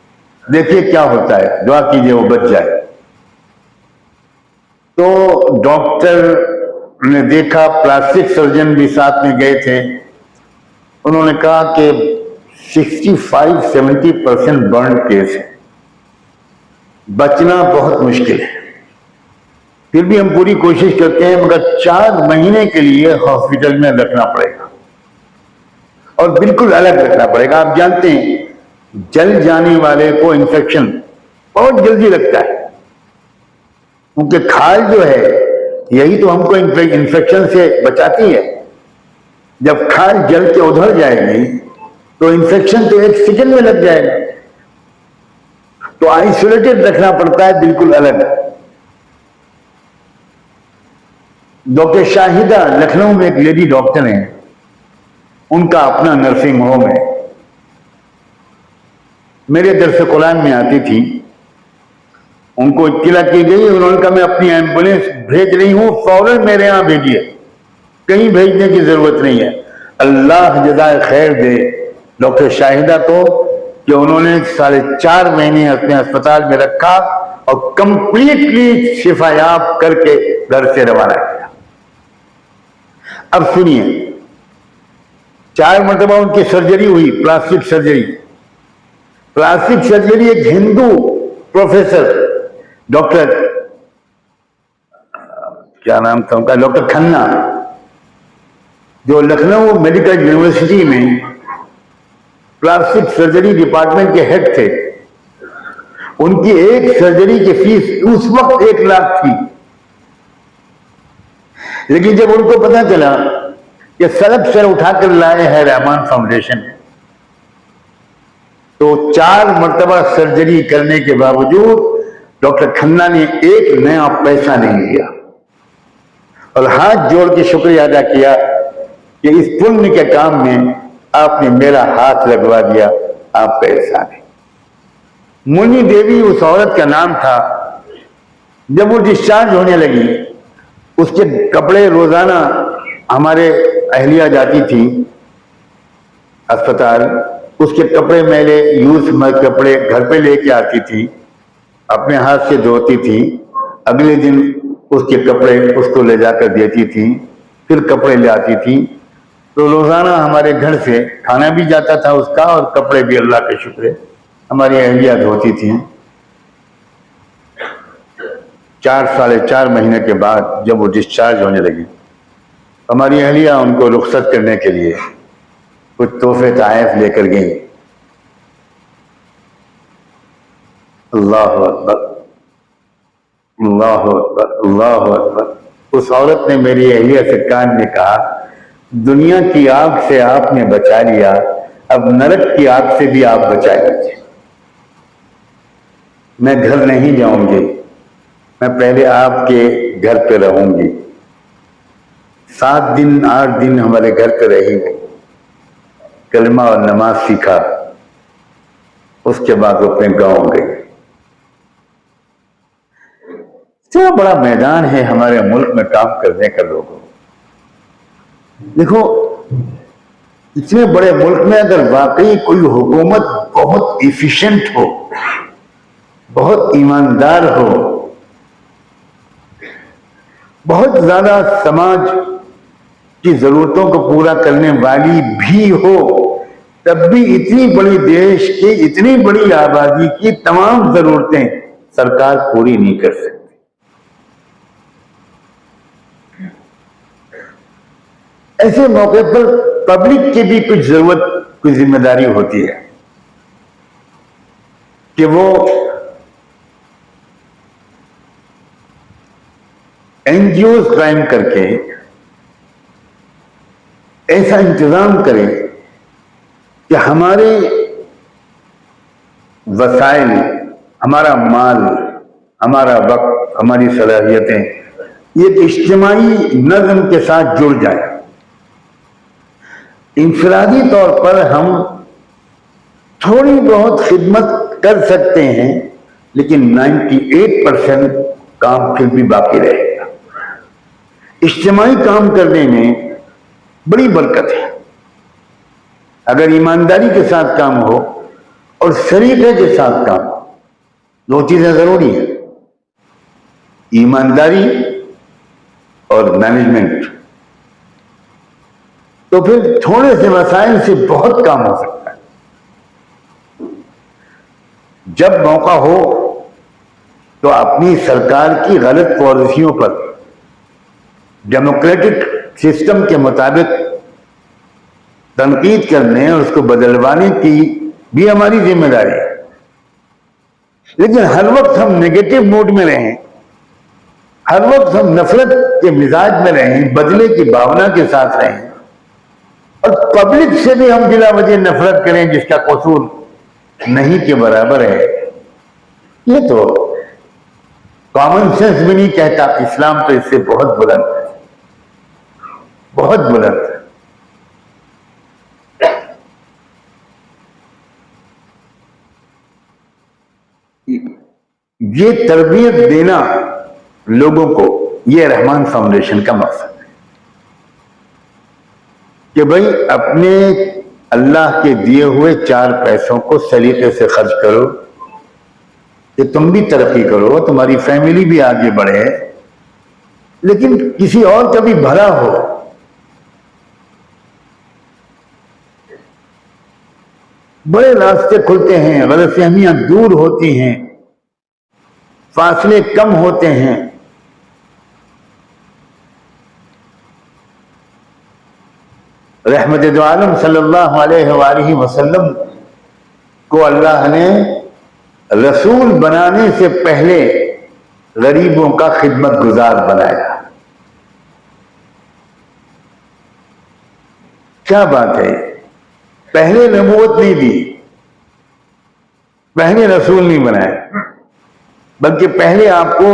देखिए क्या होता है, दुआ कीजिए वो बच जाए। तो डॉक्टर ने देखा, प्लास्टिक सर्जन भी साथ में गए थे, उन्होंने कहा कि 65-70% बर्न केस है, बचना बहुत मुश्किल है। फिर भी हम पूरी कोशिश करते हैं, मगर 4 महीने के लिए हॉस्पिटल में रखना पड़ेगा और बिल्कुल अलग रखना पड़ेगा। आप जानते हैं जल जाने वाले को इन्फेक्शन बहुत जल्दी लगता है, क्योंकि खाल जो है यही तो हमको इन्फेक्शन से बचाती है। जब खाल जल के उधर जाएगी तो इन्फेक्शन तो 1 सेकंड में लग जाएगा। तो आइसोलेटेड रखना पड़ता है, बिल्कुल अलग। डॉक्टर शाहिदा लखनऊ में एक लेडी डॉक्टर हैं, उनका अपना नर्सिंग होम है। मेरे दरस कुरान में आती थी, उनको इत्तला की गई, उन्होंने कहा मैं अपनी एम्बुलेंस भेज रही हूं, फौरन मेरे यहां भेजिए, कहीं भेजने की जरूरत नहीं है। अल्लाह जज़ाए खैर दे डॉक्टर शाहिदा को कि उन्होंने 4.5 महीने अपने अस्पताल में रखा और कंप्लीटली शिफायाब करके घर से रवाना किया। अब सुनिए, 4 मरतबा उनकी सर्जरी हुई, प्लास्टिक सर्जरी। प्लास्टिक सर्जरी एक हिंदू प्रोफेसर डॉक्टर, क्या नाम था उनका, डॉक्टर खन्ना, जो लखनऊ मेडिकल यूनिवर्सिटी में प्लास्टिक सर्जरी डिपार्टमेंट के हेड थे, उनकी एक सर्जरी की फीस उस वक्त 1 लाख थी। लेकिन जब उनको पता चला कि सड़क से उठाकर लाए हैं रहमान फाउंडेशन, तो 4 मरतबा सर्जरी करने के बावजूद डॉक्टर खन्ना ने एक नया पैसा नहीं लिया और हाथ जोड़ के शुक्रिया अदा किया कि इस पुण्य के काम में आपने मेरा हाथ लगवा दिया, आपका एहसान है। मुन्नी देवी उस औरत का नाम था। जब वो डिस्चार्ज होने लगी, उसके कपड़े रोजाना हमारे अहलिया जाती थी अस्पताल, उसके कपड़े मैले यूज कपड़े घर पे लेके आती थी, अपने हाथ से धोती थी, अगले दिन उसके कपड़े उसको ले जाकर देती थी, फिर कपड़े ले आती थी। तो रोजाना हमारे घर से खाना भी जाता था उसका और कपड़े भी अल्लाह के शुक्र हमारी अहलिया धोती थी। 4 साढ़े 4 महीने के बाद जब वो डिस्चार्ज होने लगी, हमारी अहलिया उनको रुखसत करने के लिए कुछ तोहफे तायफ लेकर गई। अल्लाह अकबर, अल्लाह अकबर, अल्लाह अकबर। उस औरत ने मेरी अहलिया से कान में कहा, दुनिया की आग से आपने बचा लिया, अब नरक की आग से भी आप बचाएंगे। मैं घर नहीं जाऊंगी, मैं पहले आपके घर पे रहूंगी। 7 दिन 8 दिन हमारे घर पे रही, कलमा और नमाज सीखा, उसके बाद वो अपने गांव गई। इतना बड़ा मैदान है हमारे मुल्क में काम करने का। लोगों देखो, इतने बड़े मुल्क में अगर वाकई कोई हुकूमत बहुत इफिशिएंट हो, बहुत ईमानदार हो, बहुत ज्यादा समाज की जरूरतों को पूरा करने वाली भी हो, तब भी इतनी बड़ी देश की, इतनी बड़ी आबादी की तमाम जरूरतें सरकार पूरी नहीं कर सकती। ऐसे मौके पर पब्लिक की भी कुछ जरूरत, कुछ जिम्मेदारी होती है कि वो एनजीओ क्राइम करके ऐसा इंतजाम करें कि हमारे वसाइल, हमारा माल, हमारा वक्त, हमारी सलाहियतें ये इज्तिमाई नज़्म के साथ जुड़ जाए। इंफरादी तौर पर हम थोड़ी बहुत खिदमत कर सकते हैं, लेकिन 98% काम फिर भी बाकी रहेगा। इज्तिमाई काम करने में बड़ी बरकत है। अगर ईमानदारी के साथ काम हो और सलीके के साथ काम हो, 2 चीजें जरूरी हैं, ईमानदारी और मैनेजमेंट, तो फिर थोड़े से वसाइल से बहुत काम हो सकता है। जब मौका हो तो अपनी सरकार की गलत पॉलिसियों पर डेमोक्रेटिक सिस्टम के मुताबिक तनकीद करने और उसको बदलवाने की भी हमारी जिम्मेदारी है। लेकिन हर वक्त हम नेगेटिव मूड में रहें, हर वक्त हम नफरत के मिजाज में रहें, बदले की भावना के साथ रहें और पब्लिक से भी हम बिला वजह नफरत करें जिसका कसूर नहीं के बराबर है, ये तो कॉमन सेंस भी नहीं कहता। इस्लाम तो इससे बहुत बुलंद है, बहुत बुलंद है। ये तरबियत देना लोगों को, ये रहमान फाउंडेशन का मकसद है कि भाई अपने अल्लाह के दिए हुए 4 पैसों को सलीके से खर्च करो कि तुम भी तरक्की करो, तुम्हारी फैमिली भी आगे बढ़े, लेकिन किसी और का भी भला हो। बड़े रास्ते खुलते हैं, गलतफहमियां दूर होती हैं। फासले कम होते हैं। रहमत दो आलम सल्लल्लाहु अलैहि वसल्लम को अल्लाह ने रसूल बनाने से पहले गरीबों का खिदमत गुजार बनाया। क्या बात है, पहले नबूवत नहीं दी, पहले रसूल नहीं बनाया, बल्कि पहले आपको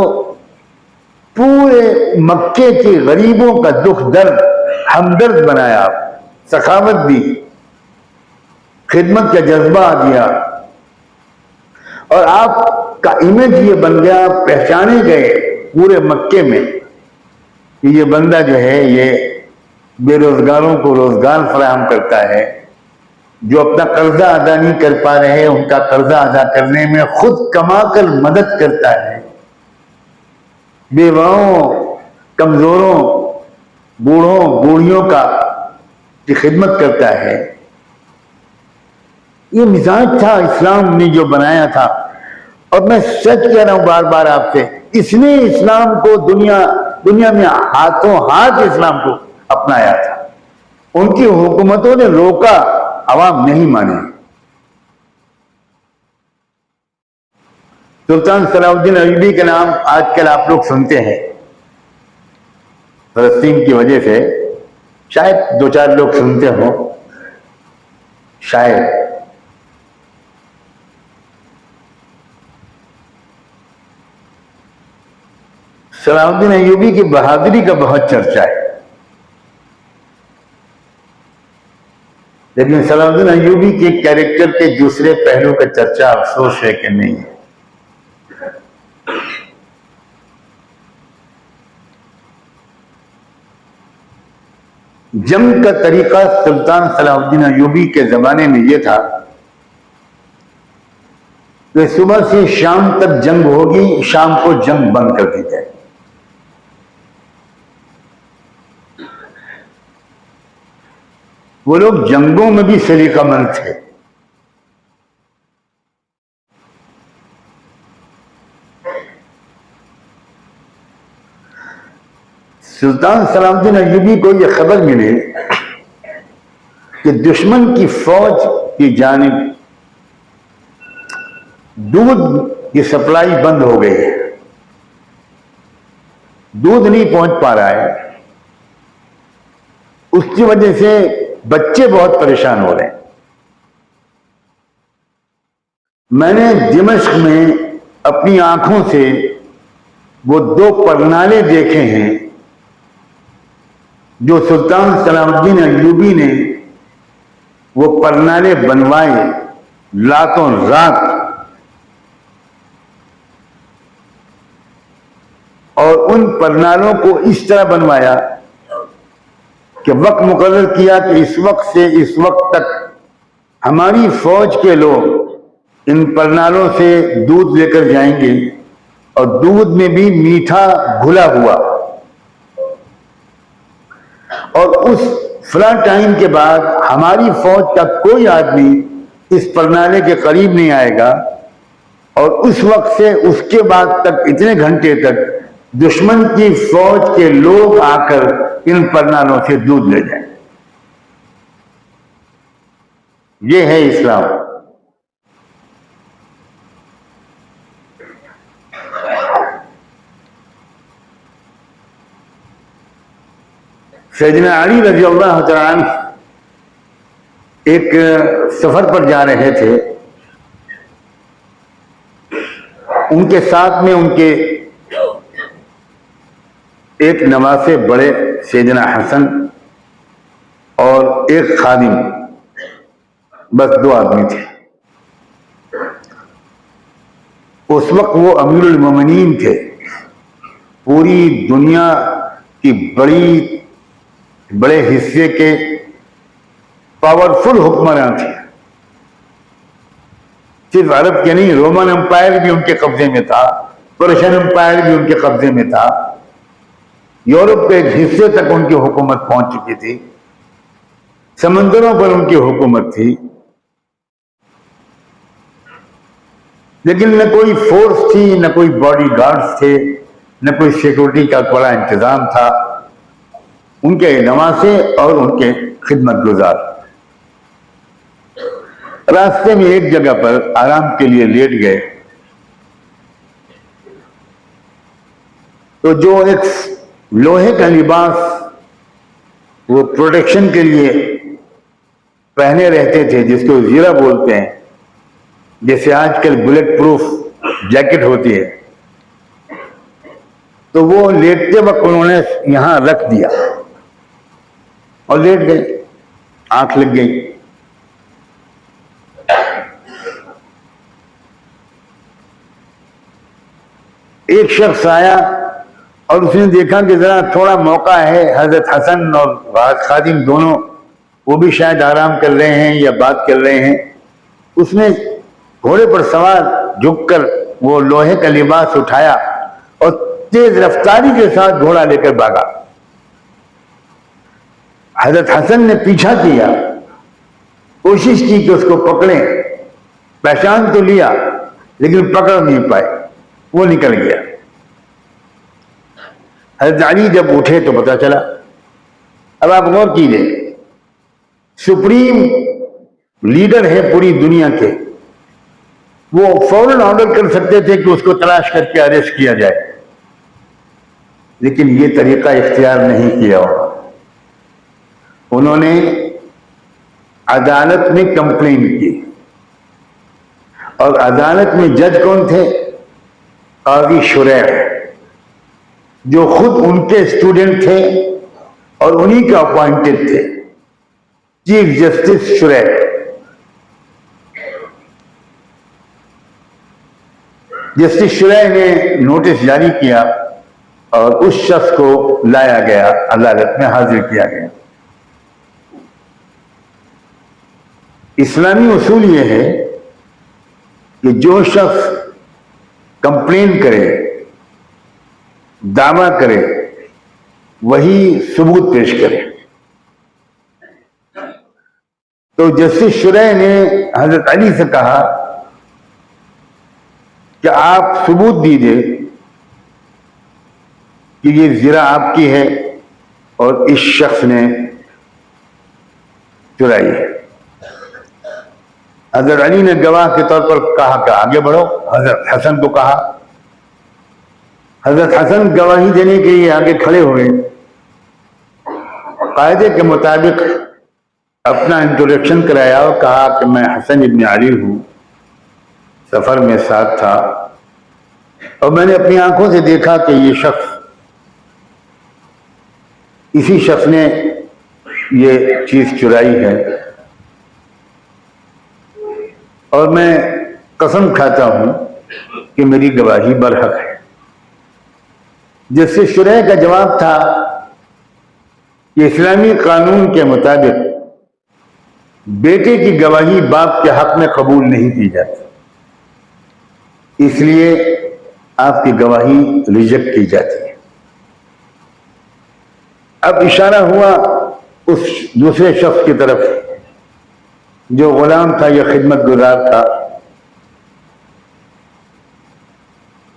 पूरे मक्के के गरीबों का दुख दर्द हमदर्द बनाया, आप सखावत दी, खिदमत का जज्बा दिया, और आपका इमेज ये बन गया, पहचाने गए पूरे मक्के में कि ये बंदा जो है ये बेरोजगारों को रोजगार फराहम करता है, जो अपना कर्जा अदा नहीं कर पा रहे हैं उनका कर्जा अदा करने में खुद कमाकर मदद करता है, बेवाओं, कमजोरों, बूढ़ों बूढ़ियों का की खिदमत करता है। ये मिजाज था इस्लाम ने जो बनाया था। और मैं सच कह रहा हूं बार बार आपसे, इसने इस्लाम को दुनिया में हाथों हाथ इस्लाम को अपनाया था। उनकी हुकूमतों ने रोका, अवाम नहीं माने। सुल्तान सलाउद्दीन अयूबी के नाम आजकल आप लोग सुनते हैं, फलस्तीन की वजह से शायद दो चार लोग सुनते हो, शायद। सलाउद्दीन अयूबी की बहादुरी का बहुत चर्चा है, लेकिन सलाउद्दीन अयूबी के कैरेक्टर के दूसरे पहलू का चर्चा अफसोस है कि नहीं है। जंग का तरीका सुल्तान सलाउद्दीन अयूबी के जमाने में यह था कि सुबह से शाम तक जंग होगी, शाम को जंग बंद कर दी जाए। वो लोग जंगों में भी सलीकामंद थे। सुल्तान सलाउद्दीन अयूबी को यह खबर मिली कि दुश्मन की फौज की जानिब दूध की सप्लाई बंद हो गई है, दूध नहीं पहुंच पा रहा है, उसकी वजह से बच्चे बहुत परेशान हो रहे हैं। मैंने दिमश्क में अपनी आंखों से वो दो परनाले देखे हैं जो सुल्तान सलाउद्दीन अयूबी ने वो परनाले बनवाए रातों रात, और उन परनालों को इस तरह बनवाया कि वक्त मुकर्रर किया कि इस वक्त से इस वक्त तक हमारी फौज के लोग इन परनालों से दूध लेकर जाएंगे, और दूध में भी मीठा घुला हुआ, और उस फला टाइम के बाद हमारी फौज का कोई आदमी इस परनाले के करीब नहीं आएगा, और उस वक्त से उसके बाद तक इतने घंटे तक दुश्मन की फौज के लोग आकर इन परनालों से दूध ले जाएं। ये है इस्लाम। सैयदना अली रज़ी अल्लाह तआला अन्हु एक सफर पर जा रहे थे, उनके साथ में उनके एक नवासे बड़े सैयदना हसन और एक खादिम, बस दो आदमी थे। उस वक्त वो अमीरुल मोमिनीन थे, पूरी दुनिया की बड़े हिस्से के पावरफुल हुक्मरान थे। सिर्फ अरब के नहीं, रोमन एम्पायर भी उनके कब्जे में था, पर्शियन एम्पायर भी उनके कब्जे में था, यूरोप के एक हिस्से तक उनकी हुकूमत पहुंच चुकी थी, समंदरों पर उनकी हुकूमत थी। लेकिन न कोई फोर्स थी, न कोई बॉडी गार्ड्स थे, न कोई सिक्योरिटी का बड़ा इंतजाम था। उनके नवासे और उनके खिदमत गुजार रास्ते में एक जगह पर आराम के लिए लेट गए तो जो एक लोहे का लिबास वो प्रोटेक्शन के लिए पहने रहते थे, जिसको जीरा बोलते हैं, जैसे आजकल बुलेट प्रूफ जैकेट होती है, तो वो लेटते वक्त उन्होंने यहां रख दिया और लेट गए, आंख लग गई। एक शख्स आया और उसने देखा कि जरा थोड़ा मौका है, हजरत हसन और खादिम दोनों वो भी शायद आराम कर रहे हैं या बात कर रहे हैं। उसने घोड़े पर सवार झुककर वो लोहे का लिबास उठाया और तेज रफ्तारी के साथ घोड़ा लेकर भागा। हजरत हसन ने पीछा किया, कोशिश की कि उसको पकड़े, पहचान तो लिया लेकिन पकड़ नहीं पाए, वो निकल गया। हजरत अली जब उठे तो पता चला। अब आप गौर कीजिए, सुप्रीम लीडर है पूरी दुनिया के, वो फौरन ऑर्डर कर सकते थे कि उसको तलाश करके अरेस्ट किया जाए, लेकिन ये तरीका इख्तियार नहीं किया। उन्होंने अदालत में कंप्लेन की और अदालत में जज कौन थे? काजी शुरैह, जो खुद उनके स्टूडेंट थे और उन्हीं के अपॉइंटेड थे, चीफ जस्टिस शुरैह। जस्टिस शुरैह ने नोटिस जारी किया और उस शख्स को लाया गया, अदालत में हाजिर किया गया। इस्लामी उसूल यह है कि जो शख्स कंप्लेन करे, दावा करे, वही सबूत पेश करे। तो जस्टिस शुरैह ने हजरत अली से कहा कि आप सबूत दीजिए कि ये ज़िरा आपकी है और इस शख्स ने चुराई है। हजरत अली ने गवाह के तौर पर कहा कि आगे बढ़ो। हजरत हसन को कहा। हजरत हसन गवाही देने के लिए आगे खड़े हुए। कायदे के मुताबिक अपना इंट्रोडक्शन कराया और कहा कि मैं हसन इब्न अली हूं, सफर में साथ था और मैंने अपनी आंखों से देखा कि ये शख्स, इसी शख्स ने ये चीज चुराई है और मैं कसम खाता हूं कि मेरी गवाही बरहक है। जिससे शुरैह का जवाब था कि इस्लामी कानून के मुताबिक बेटे की गवाही बाप के हक में कबूल नहीं की जाती, इसलिए आपकी गवाही रिजेक्ट की जाती है। अब इशारा हुआ उस दूसरे शख्स की तरफ जो गुलाम था या खिदमत गुजार था।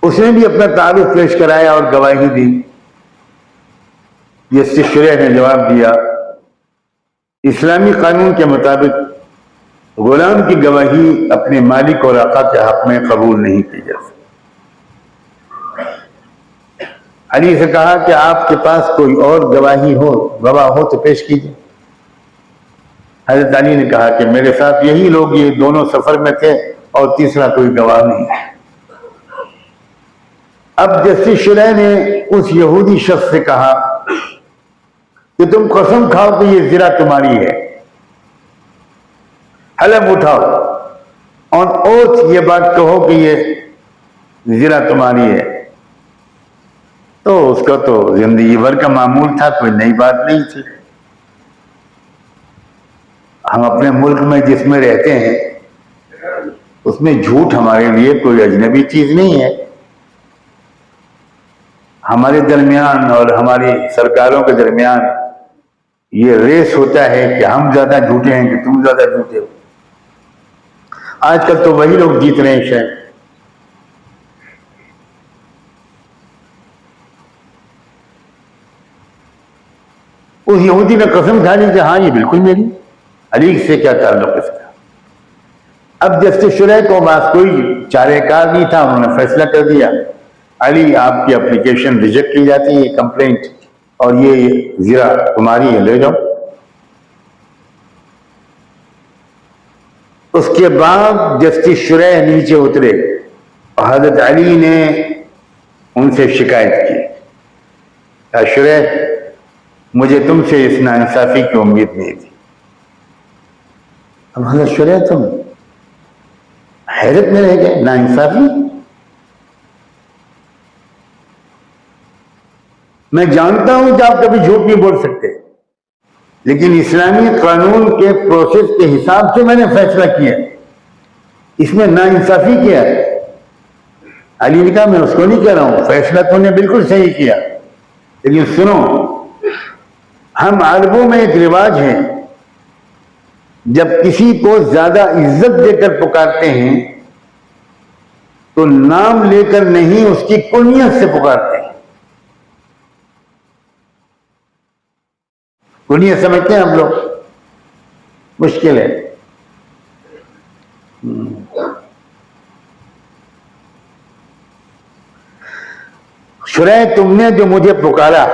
उसने भी अपना तारुफ पेश कराया और गवाही दी। जस्टिस शुरैह ने जवाब दिया, इस्लामी कानून के मुताबिक गुलाम की गवाही अपने मालिक और आका के हक में कबूल नहीं की जा सकती। अली से कहा कि आपके पास कोई और गवाही हो, गवाह हो तो पेश कीजिए। हजरत अली ने कहा कि मेरे साथ यही लोग, ये दोनों सफर में थे और तीसरा कोई गवाह नहीं। अब जस्टिस शुरैह ने उस यहूदी शख्स से कहा कि तुम कसम खाओ कि ये ज़िरा तुम्हारी है, हलफ उठाओ और ओथ ये बात कहो कि ये ज़िरा तुम्हारी है। तो उसका तो जिंदगी भर का मामूल था, कोई नई बात नहीं थी। हम अपने मुल्क में जिसमें रहते हैं उसमें झूठ हमारे लिए कोई अजनबी चीज नहीं है। हमारे दरमियान और हमारी सरकारों के दरमियान ये रेस होता है कि हम ज्यादा झूठे हैं कि तुम ज्यादा झूठे हो। आजकल तो वही लोग जीत रहे हैं शायद। उस यहूदी ने कसम खा ली कि हाँ ये बिल्कुल मेरी, अली से क्या ताल्लुक इसका। अब जस्टिस शुरैह को पास कोई चारेकार नहीं था, उन्होंने फैसला कर दिया अली आपकी एप्लीकेशन रिजेक्ट की जाती है, कंप्लेंट, और ये जिरा तुम्हारी है, ले जाओ। उसके बाद जस्टिस शुरैह नीचे उतरे और हजरत अली ने उनसे शिकायत की, शुरैह मुझे तुमसे इस नाइंसाफी की उम्मीद नहीं थी। अब हजरत शुरैह तुम हैरत में रह गए, नाइंसाफी? मैं जानता हूं कि आप कभी झूठ नहीं बोल सकते, लेकिन इस्लामी कानून के प्रोसेस के हिसाब से मैंने फैसला किया, इसमें नाइंसाफी किया है। अली ने कहा मैं उसको नहीं कह रहा हूं, फैसला तूने बिल्कुल सही किया, लेकिन सुनो, हम अरबों में एक रिवाज है, जब किसी को ज्यादा इज्जत देकर पुकारते हैं तो नाम लेकर नहीं, उसकी कुनियत से पुकारते हैं। कुनियत समझते हैं हम लोग, मुश्किल है। शुरैह तुमने जो मुझे पुकारा,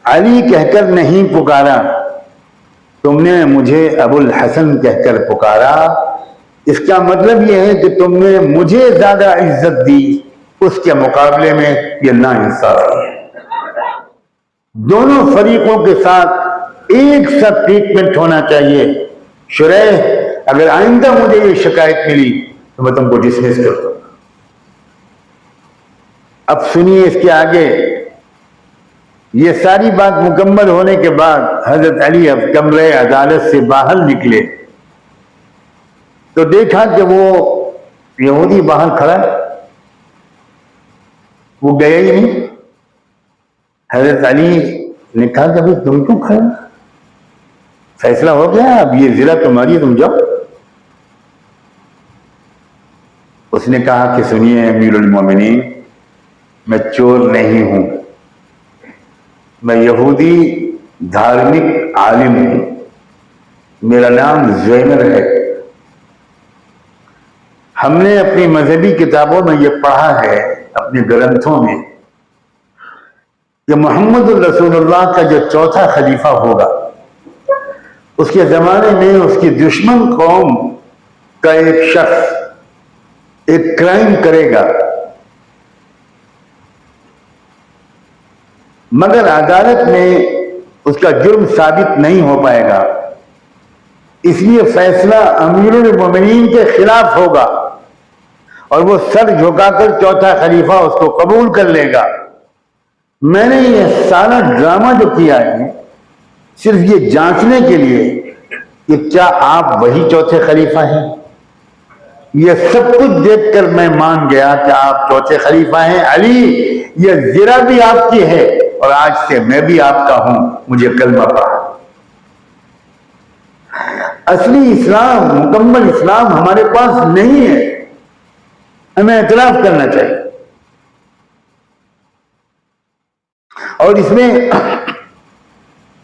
अली कहकर नहीं पुकारा, तुमने मुझे अबुल हसन कहकर पुकारा। इसका मतलब यह है कि तुमने मुझे ज्यादा इज्जत दी, उसके मुकाबले में यह नाइंसाफी है। दोनों फरीकों के साथ एक सा ट्रीटमेंट होना चाहिए। शुरैह अगर आइंदा मुझे ये शिकायत मिली तो मैं तुमको डिसमिस कर दूंगा। अब सुनिए इसके आगे। ये सारी बात मुकम्मल होने के बाद हजरत अली अब कमरे अदालत से बाहर निकले तो देखा कि वो यहूदी बाहर खड़ा है, वो गया ही नहीं। हजरत अली ने कहा कि भाई तुम क्यों खड़े, फैसला हो गया, अब ये जिला तुम्हारी है, तुम जाओ। उसने कहा कि सुनिए अमीरुल मोमिनीन, मैं चोर नहीं हूं, मैं यहूदी धार्मिक आलिम हूं, मेरा नाम ज़ैनर है। हमने अपनी मजहबी किताबों में यह पढ़ा है, अपने ग्रंथों में, कि मोहम्मद रसूलुल्लाह का जो चौथा खलीफा होगा, उसके जमाने में उसकी दुश्मन कौम का एक शख्स एक क्राइम करेगा, मगर अदालत में उसका जुर्म साबित नहीं हो पाएगा, इसलिए फैसला अमीरुल मोमिनीन के खिलाफ होगा और वो सर झुकाकर चौथा खलीफा उसको कबूल कर लेगा। मैंने ये सारा ड्रामा जो किया है सिर्फ ये जांचने के लिए कि क्या आप वही चौथे खलीफा हैं। ये सब कुछ देखकर मैं मान गया कि आप चौथे खलीफा हैं। अली, ये जिरा भी आपकी है और आज से मैं भी आपका हूं, मुझे कलमा पढ़ा। असली इस्लाम, मुकम्मल इस्लाम हमारे पास नहीं है, हमें एतराफ करना चाहिए। और इसमें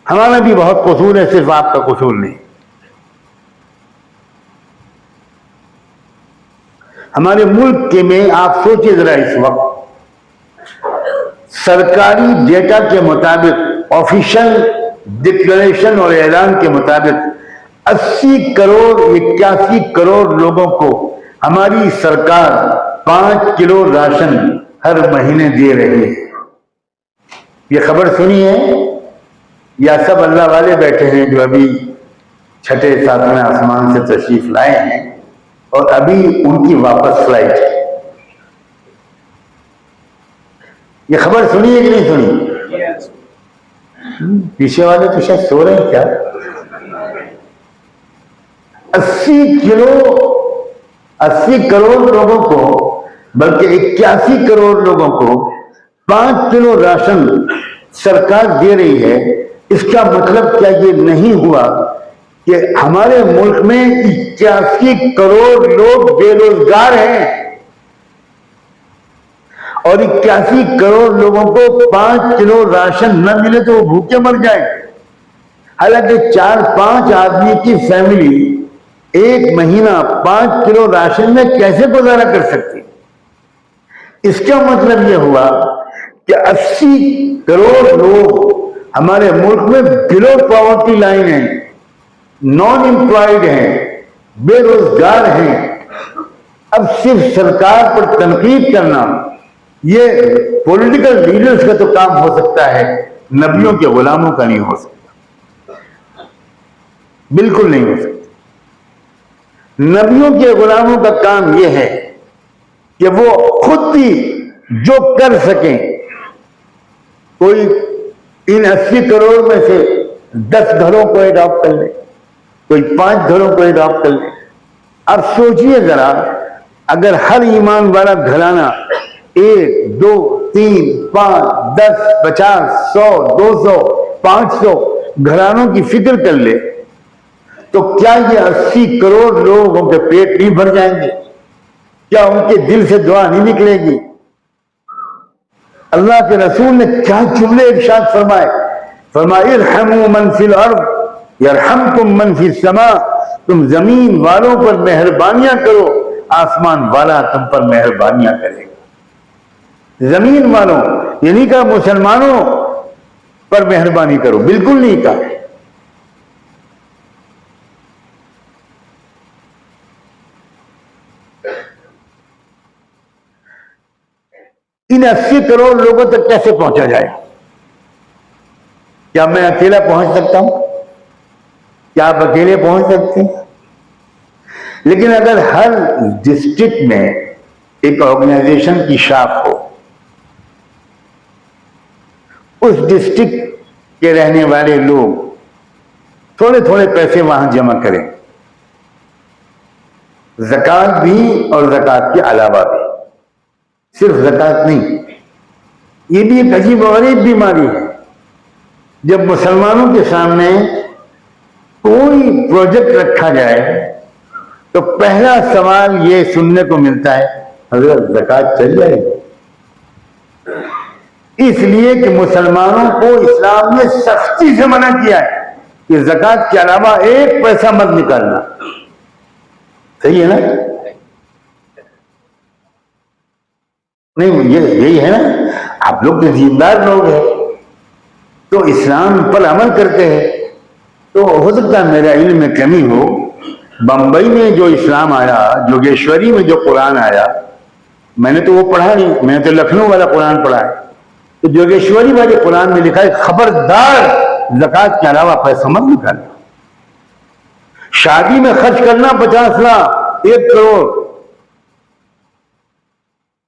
हमारा भी बहुत कसूर है, सिर्फ आपका कसूर नहीं। हमारे मुल्क के में आप सोचिए जरा, इस वक्त सरकारी डेटा के मुताबिक, ऑफिशियल डिक्लेरेशन और ऐलान के मुताबिक 80 करोड़ 81 करोड़ लोगों को हमारी सरकार 5 किलो राशन हर महीने दे रही है। ये खबर सुनी है या सब अल्लाह वाले बैठे हैं जो अभी छठे सातवें आसमान से तशरीफ लाए हैं और अभी उनकी वापस फ्लाइट है? ये खबर सुनी है कि नहीं सुनी? पीछे वाले तो शायद सो रहे हैं क्या? 80 करोड़ लोगों को, बल्कि 81 करोड़ लोगों को 5 किलो राशन सरकार दे रही है। इसका मतलब क्या ये नहीं हुआ कि हमारे मुल्क में 81 करोड़ लोग बेरोजगार हैं और 81 करोड़ लोगों को 5 किलो राशन न मिले तो वो भूखे मर जाए। हालांकि 4-5 आदमी की फैमिली एक महीना 5 किलो राशन में कैसे गुजारा कर सकती? इसका मतलब यह हुआ कि 80 करोड़ लोग हमारे मुल्क में बिलो पॉवर्टी लाइन है, नॉन एम्प्लॉयड हैं, बेरोजगार हैं। अब सिर्फ सरकार पर तनकीद करना, ये पॉलिटिकल लीडर्स का तो काम हो सकता है, नबियों के गुलामों का नहीं हो सकता, बिल्कुल नहीं हो सकता। नबियों के गुलामों का काम यह है कि वो खुद भी जो कर सकें, कोई इन 80 करोड़ में से 10 घरों को एडॉप्ट कर ले, कोई 5 घरों को एडॉप्ट कर ले। अब सोचिए जरा, अगर हर ईमान वाला घराना 1, 2, 3, 5, 10, 50, 100, 200, 500 घरानों की फिक्र कर ले, तो क्या ये 80 करोड़ लोगों के पेट नहीं भर जाएंगे? क्या उनके दिल से दुआ नहीं निकलेगी? अल्लाह के रसूल ने क्या जुमले इरशाद फरमाए, फरमाए इरहमू मन फिल अर्द यरहमकुम मन फिस समा, तुम जमीन वालों पर मेहरबानियां करो, आसमान वाला तुम पर मेहरबानियां करेगा। जमीन वालों ये नहीं कहा मुसलमानों पर मेहरबानी करो, बिल्कुल नहीं कहा। इन 80 करोड़ लोगों तक कैसे पहुंचा जाए? क्या मैं अकेला पहुंच सकता हूं? क्या आप अकेले पहुंच सकते हैं? लेकिन अगर हर डिस्ट्रिक्ट में एक ऑर्गेनाइजेशन की शाख हो, उस डिस्ट्रिक्ट के रहने वाले लोग थोड़े थोड़े पैसे वहां जमा करें, ज़कात भी और ज़कात के अलावा भी, सिर्फ ज़कात नहीं। ये भी एक अजीब और गरीब बीमारी है। जब मुसलमानों के सामने कोई प्रोजेक्ट रखा जाए तो पहला सवाल ये सुनने को मिलता है, हज़रत ज़कात चल जाएगी? इसलिए कि मुसलमानों को इस्लाम ने सख्ती से मना किया है कि ज़कात के अलावा एक पैसा मत निकालना। सही है ना? नहीं, ये यही है ना, आप लोग तो दीनदार लोग हैं, तो इस्लाम पर अमल करते हैं। तो हो सकता है मेरा इल्म में कमी हो, बंबई में जो इस्लाम आया, जोगेश्वरी में जो कुरान आया, मैंने तो वो पढ़ा नहीं, मैंने तो लखनऊ वाला कुरान पढ़ा है। तो जोगेश्वरी वाले कुरान में लिखा है, खबरदार ज़कात के अलावा पैसा मत निकालना। शादी में खर्च करना 50 लाख, 1 करोड़,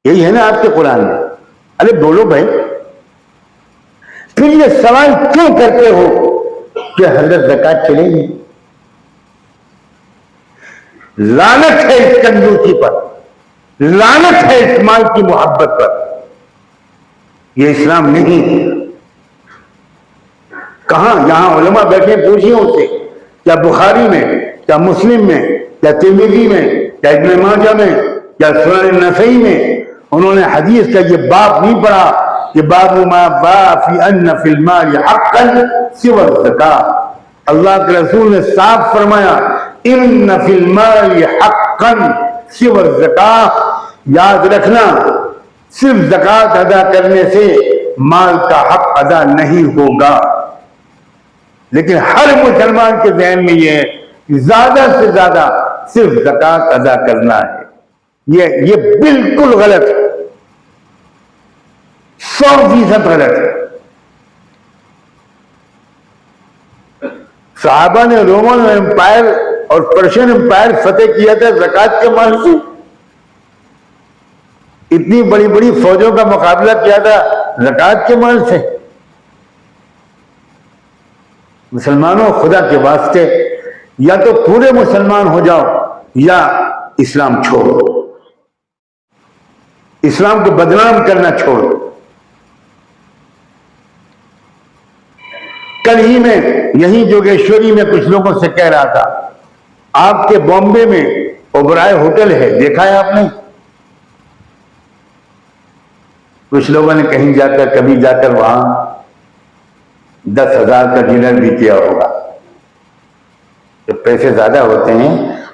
यही है ना आपके कुरान में? अरे बोलो भाई, फिर ये सवाल क्यों करते हो कि हज़रत ज़कात चलेगी? लानत है इस कंजूसी पर, लानत है इस माल की मोहब्बत पर। ये इस्लाम नहीं है। कहां? यहां उलमा बैठे, पूछिए उनसे, क्या बुखारी में, क्या मुस्लिम में, क्या तिरमिज़ी में, क्या इब्न माजा में, क्या सुनन नसई में उन्होंने हदीस का ये बाब नहीं पढ़ा कि बाबु मा बाफी अन्न फिल माल हक्कन सिवा ज़कात। अल्लाह के रसूल ने साफ फरमाया, इन्न फिल माल हक्कन सिवा ज़कात। याद रखना, सिर्फ ज़कात अदा करने से माल का हक अदा नहीं होगा। लेकिन हर मुसलमान के ज़हन में यह है कि ज्यादा से ज्यादा सिर्फ ज़कात अदा करना है। ये बिल्कुल गलत है, 100% गलत है। सहाबा ने रोमन एम्पायर और पर्शियन एम्पायर फतेह किया था ज़कात के माल से। इतनी बड़ी बड़ी फौजों का मुकाबला किया था ज़कात के माल से। मुसलमानों, खुदा के वास्ते या तो पूरे मुसलमान हो जाओ या इस्लाम छोड़ो, इस्लाम को बदनाम करना छोड़ो। कल ही में यही जोगेश्वरी में कुछ लोगों से कह रहा था, आपके बॉम्बे में ओबराय होटल है, देखा है आपने? कुछ लोगों ने कहीं जाकर, कभी जाकर वहां 10,000 का डिनर भी किया होगा। जब पैसे ज्यादा होते हैं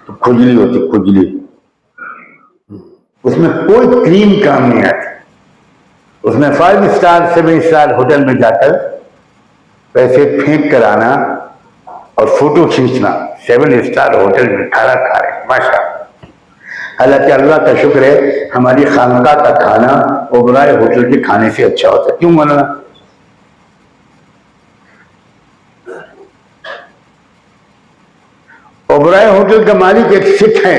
तो खुजली होती, खुजली। उसमें कोई क्रीम काम नहीं आती। उसमें 5 स्टार 7 स्टार होटल में जाकर पैसे फेंक कर आना और फोटो खींचना, 7 स्टार होटल में खाना खा रहे, माशा। हालांकि अल्लाह का शुक्र है हमारी खानका का खाना ओबराय होटल के खाने से अच्छा होता है। क्यों मौलाना? ओबराय होटल का मालिक एक सिख है।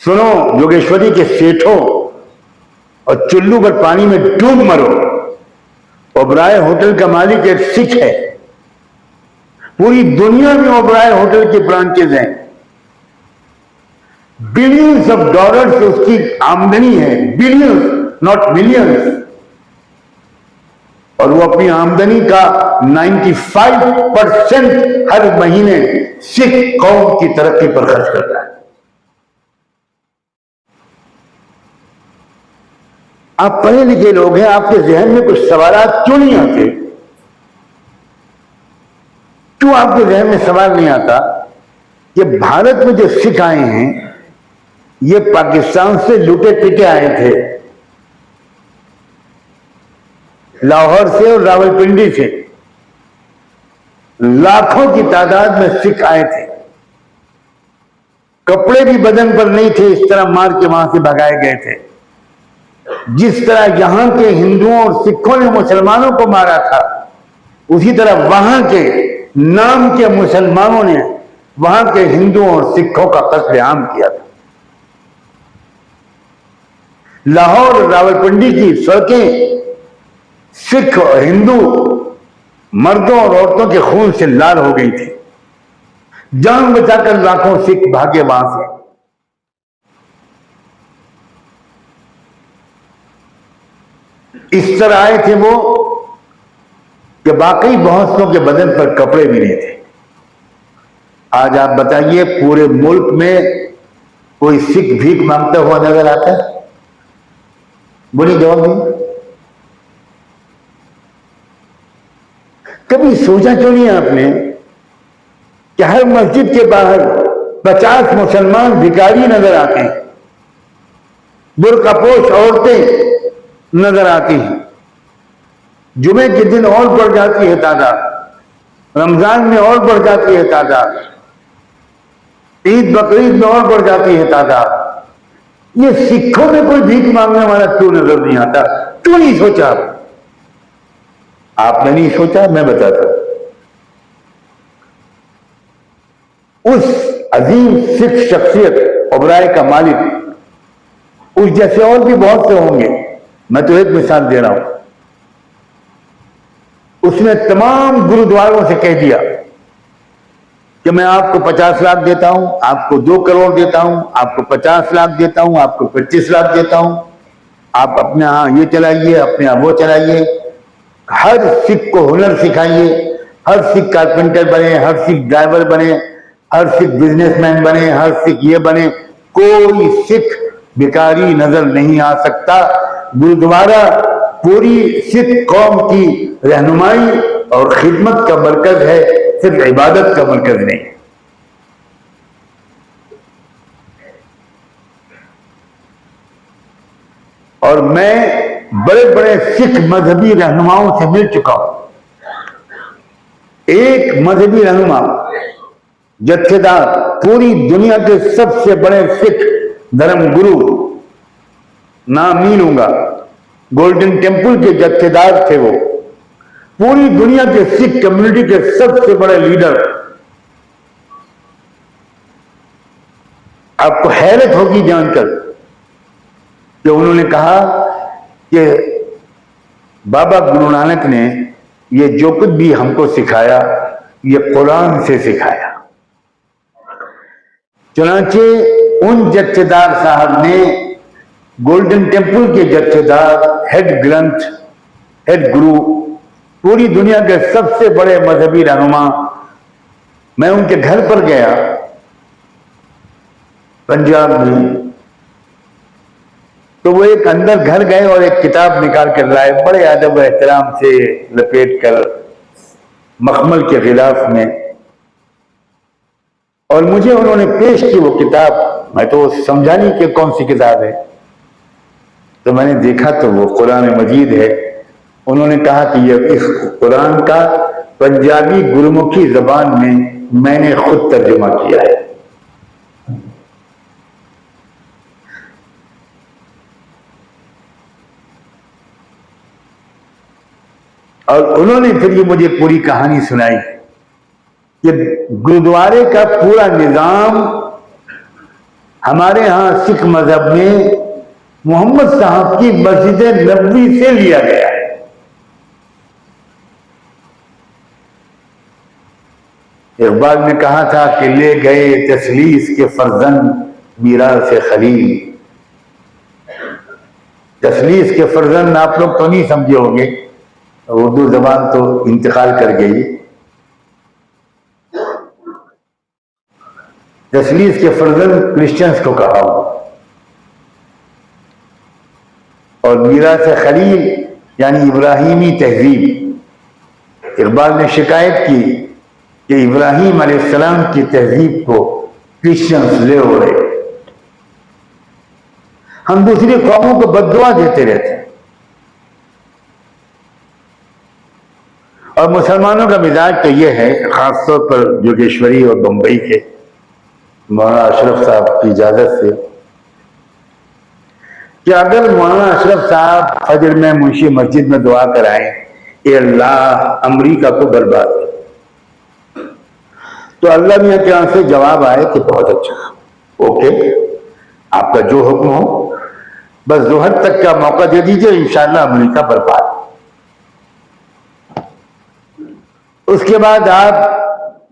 सुनो योगेश्वरी के सेठों, और चुल्लू पर पानी में डूब मरो। ओबराय होटल का मालिक एक सिख है। पूरी दुनिया में ओबराय होटल के ब्रांचेज हैं। बिलियंस ऑफ डॉलर्स उसकी आमदनी है, बिलियंस नॉट मिलियंस। और वो अपनी आमदनी का 95% हर महीने सिख कौम की तरक्की पर खर्च करता है। आप पढ़े लिखे लोग हैं, आपके जहन में कुछ सवालात क्यों नहीं आते? क्यों आपके जहन में सवाल नहीं आता कि भारत में जो सिख आए हैं ये पाकिस्तान से लूटे पीटे आए थे, लाहौर से और रावलपिंडी से लाखों की तादाद में सिख आए थे। कपड़े भी बदन पर नहीं थे, इस तरह मार के वहां से भगाए गए थे। जिस तरह यहां के हिंदुओं और सिखों ने मुसलमानों को मारा था, उसी तरह वहां के नाम के मुसलमानों ने वहां के हिंदुओं और सिखों का कत्ल आम किया था। लाहौर और रावलपिंडी की सड़कें सिख और हिंदू मर्दों और औरतों के खून से लाल हो गई थी। जान बचाकर लाखों सिख भागे वहां से। इस तरह आए थे वो कि बाकी बहुत सौ के बदन पर कपड़े भी नहीं थे। आज आप बताइए पूरे मुल्क में कोई सिख भीख मांगता हुआ नजर आता है? बोली जवाब नहीं। कभी सोचा क्यों नहीं आपने कि हर मस्जिद के बाहर 50 मुसलमान भिखारी नजर आते हैं, बुर्कापोश औरतें नजर आती हैं। जुमे के दिन और बढ़ जाती है तादाद, रमजान में और बढ़ जाती है तादाद, ईद बकरीद में और बढ़ जाती है तादाद। ये सिखों में कोई भीख मांगने वाला क्यों नजर नहीं आता? क्यों नहीं सोचा? आपने नहीं सोचा, मैं बताता हूं। उस अजीम सिख शख्सियत ओबराय का मालिक, उस जैसे और भी बहुत से होंगे, मैं तो एक मिसाल दे रहा हूं। उसने तमाम गुरुद्वारों से कह दिया कि मैं आपको 50 लाख देता हूं, आपको 2 करोड़ देता हूं, आपको 50 लाख देता हूं, आपको 25 लाख देता हूं, आप अपने यहां ये चलाइए, अपने यहां वो चलाइए। हर सिख को हुनर सिखाइए, हर सिख कारपेंटर बने, हर सिख ड्राइवर बने, हर सिख बिजनेसमैन बने, हर सिख ये बने। कोई सिख भिखारी नजर नहीं आ सकता। गुरुद्वारा पूरी सिख कौम की रहनुमाई और खिदमत का मरकज है, सिर्फ इबादत का मरकज नहीं। और मैं बड़े बड़े सिख मजहबी रहनुमाओं से मिल चुका हूं। एक मजहबी रहनुमा जत्थेदार, पूरी दुनिया के सबसे बड़े सिख धर्म गुरु, नाम नहीं लूंगा, गोल्डन टेम्पल के जत्थेदार थे वो। पूरी दुनिया के सिख कम्युनिटी के सबसे बड़े लीडर। आपको हैरत होगी जानकर कि उन्होंने कहा कि बाबा गुरु नानक ने ये जो कुछ भी हमको सिखाया ये कुरान से सिखाया। चुनांचे उन जत्थेदार साहब ने, गोल्डन टेम्पल के जत्थेदार, हेड ग्रंथ, हेड गुरु, पूरी दुनिया के सबसे बड़े मजहबी रहनुमा, मैं उनके घर पर गया पंजाब में, तो वो एक अंदर घर गए और एक किताब निकाल कर लाए, बड़े अदब एहतराम से लपेट कर मखमल के गिलाफ में, और मुझे उन्होंने पेश की वो किताब। मैं तो समझा नहीं कि कौन सी किताब है, तो मैंने देखा तो वो कुरान मजीद है। उन्होंने कहा कि ये इस कुरान का पंजाबी गुरुमुखी जबान में मैंने खुद तर्जुमा किया है। और उन्होंने फिर ये मुझे पूरी कहानी सुनाई कि गुरुद्वारे का पूरा निजाम हमारे यहां सिख मजहब में मोहम्मद साहब की मस्जिद नबवी से लिया गया है। इकबाल ने कहा था कि ले गए तसलीस के फर्जंद मीरास से खलील। तसलीस के फर्जंद आप लोग तो नहीं समझे होंगे, उर्दू जबान तो इंतकाल कर गई। तसलीस के फर्जंद क्रिश्चियंस को कहा हुआ, और मीरास से खलील यानी इब्राहिमी तहजीब। इकबाल ने शिकायत की कि इब्राहिम अलैहिस्सलाम की तहजीब को क्रिश्चियंस ले उड़े। हम दूसरी कौमों को बद्दुआ देते रहते हैं, और मुसलमानों का मिजाज तो यह है, खासतौर पर जोगेश्वरी और बंबई के मौलाना अशरफ साहब की इजाजत से, कि अगर मौलाना अशरफ साहब फजर में मुंशी मस्जिद में दुआ कराएं कि अल्लाह अमरीका को बर्बाद कर, तो अल्लाह मियां के यहाँ से जवाब आए कि बहुत अच्छा, ओके, आपका जो हुक्म हो, बस जोहर तक का मौका दे दीजिए, इंशाअल्लाह अमरीका बर्बाद। उसके बाद आप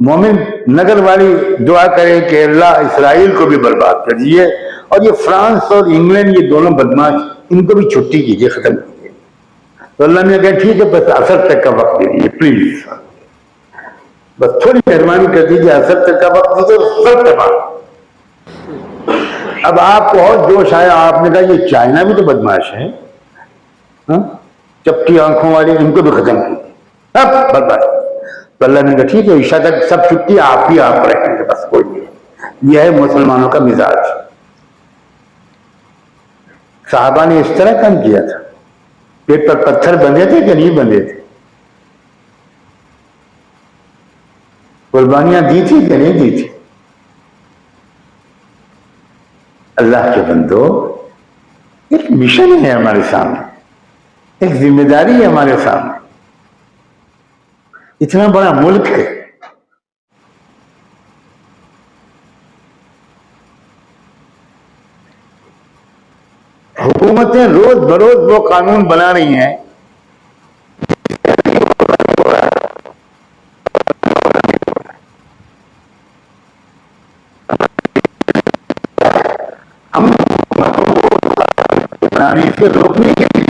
मोमिन नगर वाली दुआ करें कि अल्लाह इसराइल को भी बर्बाद कर दीजिए, और ये फ्रांस और इंग्लैंड, ये दोनों बदमाश, इनको भी छुट्टी कीजिए, खत्म कीजिए। तो अल्लाह ने कहा ठीक है, बस असर तक का वक्त दे दीजिए प्लीज, बस थोड़ी मेहरबानी कर दीजिए, असर तक का वक्त दीजिए, सब तबाह। अब आपको और जोश आया, आपने कहा ये चाइना भी तो बदमाश है, चपटी आंखों वाले, इनको भी खत्म कीजिए, सब बर्बाद। तो अल्लाह ने कहा ठीक है, ईशा तक सब छुट्टी आप ही आप रहेंगे, बस कोई नहीं। यह है मुसलमानों का मिजाज। साहबा ने इस तरह काम किया था, पेट पर पत्थर बंधे थे कि नहीं बंधे थे, कुर्बानियां दी थी कि नहीं दी थी। अल्लाह के बंदो, एक मिशन है हमारे सामने, एक जिम्मेदारी है हमारे सामने। इतना बड़ा मुल्क है, हुकूमतें रोज बरोज वो कानून बना रही हैं, हम बनाने से रोकने के लिए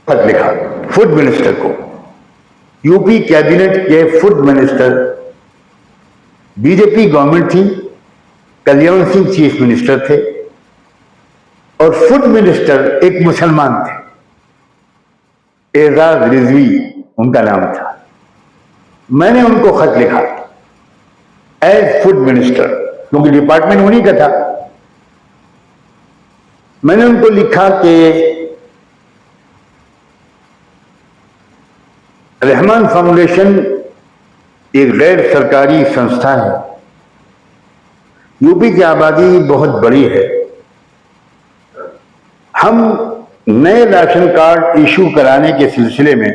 खत लिखा फूड मिनिस्टर को। यूपी कैबिनेट के फूड मिनिस्टर, बीजेपी गवर्नमेंट थी, कल्याण सिंह चीफ मिनिस्टर थे और फूड मिनिस्टर एक मुसलमान थे, एजाज रिजवी उनका नाम था। मैंने उनको खत लिखा एज फूड मिनिस्टर, क्योंकि डिपार्टमेंट उन्हीं का था। मैंने उनको लिखा कि रहमान फाउंडेशन एक गैर सरकारी संस्था है। यूपी की आबादी बहुत बड़ी है। हम नए राशन कार्ड इशू कराने के सिलसिले में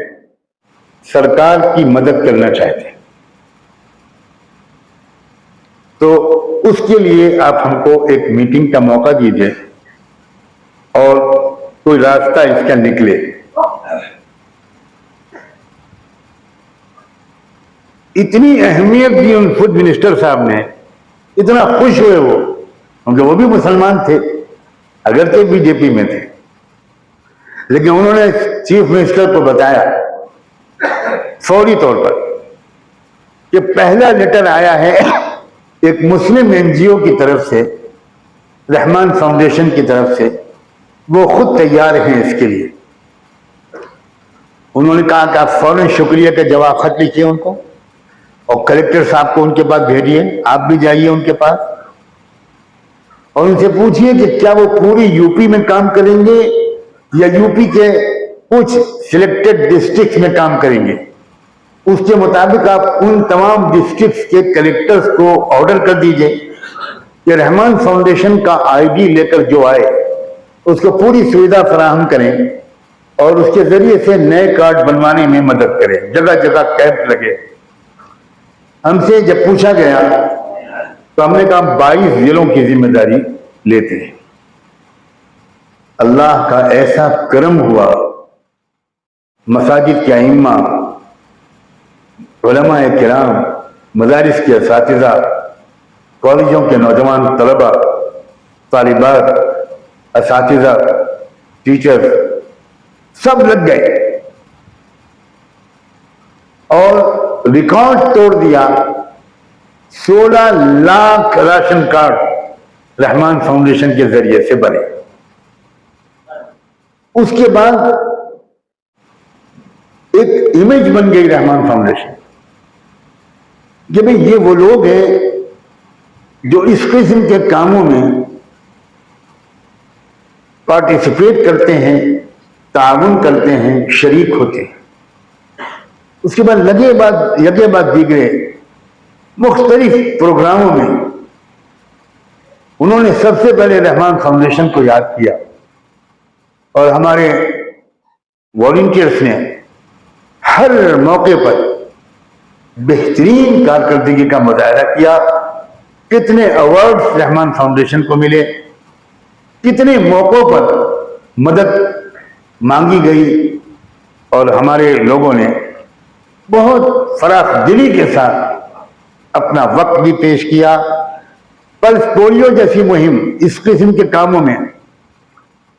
सरकार की मदद करना चाहते हैं, तो उसके लिए आप हमको एक मीटिंग का मौका दीजिए और कोई रास्ता इसका निकले। इतनी अहमियत दी उन फूड मिनिस्टर साहब ने, इतना खुश हुए वो, क्योंकि वो भी मुसलमान थे, अगर तो बीजेपी में थे, लेकिन उन्होंने चीफ मिनिस्टर को बताया फौरी तौर पर कि पहला लेटर आया है एक मुस्लिम एनजीओ की तरफ से, रहमान फाउंडेशन की तरफ से, वो खुद तैयार हैं इसके लिए। उन्होंने कहा कि आप फौरन शुक्रिया का जवाब खत लिखिए उनको और कलेक्टर साहब को उनके पास भेजिए, आप भी जाइए उनके पास और उनसे पूछिए कि क्या वो पूरी यूपी में काम करेंगे या यूपी के कुछ सिलेक्टेड डिस्ट्रिक्ट्स में काम करेंगे। उसके मुताबिक आप उन तमाम डिस्ट्रिक्ट्स के कलेक्टर्स को ऑर्डर कर दीजिए कि रहमान फाउंडेशन का आईडी लेकर जो आए उसको पूरी सुविधा फराहम करें और उसके जरिए से नए कार्ड बनवाने में मदद करें, जगह जगह कैंप लगे। हमसे जब पूछा गया तो हमने कहा 22 जिलों की जिम्मेदारी लेते हैं। अल्लाह का ऐसा करम हुआ, मसाजिद के अइम्मा, उलमाए किराम, मदारिस के असातिज़ा, कॉलेजों के नौजवान तलबा, तालिबात, असातिज़ा, टीचर्स सब लग गए और रिकॉर्ड तोड़ दिया। 16 lakh ration card Rahman foundation के जरिए से बने। उसके बाद एक इमेज बन गई रहमान फाउंडेशन कि भाई ये वो लोग हैं जो इस किस्म के कामों में पार्टिसिपेट करते हैं, ताउन करते हैं, शरीक होते हैं। उसके बाद यके बाद दीगरे मुख्तलिफ प्रोग्रामों में उन्होंने सबसे पहले रहमान फाउंडेशन को याद किया और हमारे वॉलंटियर्स ने हर मौके पर बेहतरीन कारकर्दगी का मुजाहरा किया। कितने अवार्ड्स रहमान फाउंडेशन को मिले, कितने मौकों पर मदद मांगी गई और हमारे लोगों ने बहुत फराख दिली के साथ अपना वक्त भी पेश किया। पल्स पोलियो जैसी मुहिम इस किस्म के कामों में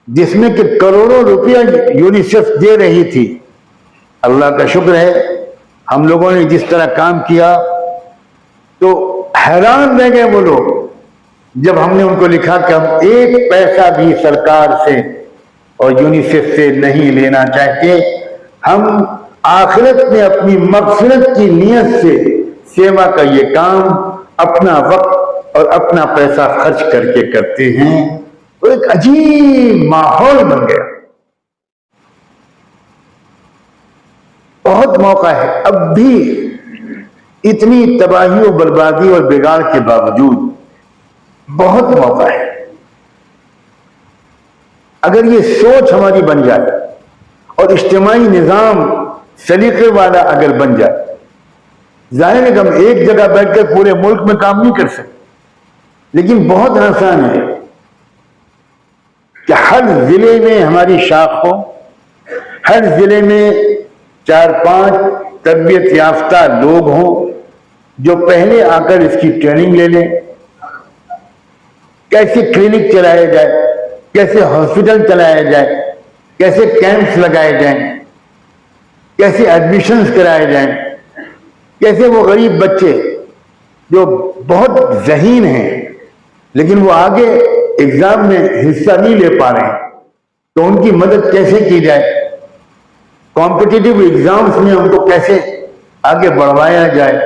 जिसमें कि करोड़ों रुपया यूनिसेफ दे रही थी, अल्लाह का शुक्र है हम लोगों ने जिस तरह काम किया तो हैरान रह गए वो लोग जब हमने उनको लिखा कि हम एक पैसा भी सरकार से और यूनिसेफ से नहीं लेना चाहते, हम आखिरत में अपनी मग़फ़िरत की नीयत से सेवा का ये काम अपना वक्त और अपना पैसा खर्च करके करते हैं। तो एक अजीब माहौल बन गया। बहुत मौका है, अब भी इतनी तबाही और बर्बादी और बिगाड़ के बावजूद बहुत मौका है। अगर ये सोच हमारी बन जाए और इज्तिमाई निज़ाम सलीके वाला अगर बन जाए, जाहिर है कि हम एक जगह बैठकर पूरे मुल्क में काम नहीं कर सकते, लेकिन बहुत आसान है कि हर जिले में हमारी शाख हो, हर जिले में 4-5 तरबियत याफ्ता लोग हों जो पहले आकर इसकी ट्रेनिंग ले लें, कैसे क्लिनिक चलाया जाए, कैसे हॉस्पिटल चलाया जाए, कैसे कैंप्स लगाए जाएं, कैसे एडमिशन्स कराए जाएं, कैसे वो गरीब बच्चे जो बहुत ज़हीन हैं लेकिन वो आगे एग्जाम में हिस्सा नहीं ले पा रहे हैं, तो उनकी मदद कैसे की जाए, कॉम्पिटिटिव एग्जाम्स में उनको कैसे आगे बढ़वाया जाए।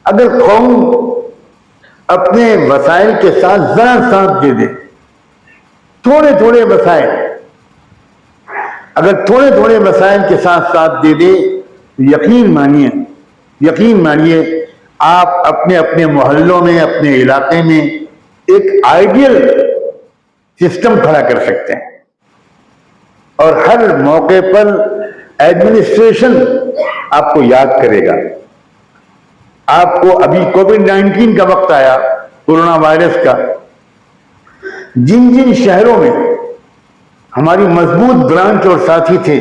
अगर कौम अपने वसाइल के साथ जरा साथ दे दे, थोड़े थोड़े वसाइल, अगर थोड़े थोड़े वसाइल के साथ साथ दे दे, तो यकीन मानिए आप अपने अपने मोहल्लों में, अपने इलाके में एक आइडियल सिस्टम खड़ा कर सकते हैं और हर मौके पर एडमिनिस्ट्रेशन आपको याद करेगा। आपको अभी कोविड-19 का वक्त आया, कोरोना वायरस का, जिन जिन शहरों में हमारी मजबूत ब्रांच और साथी थे,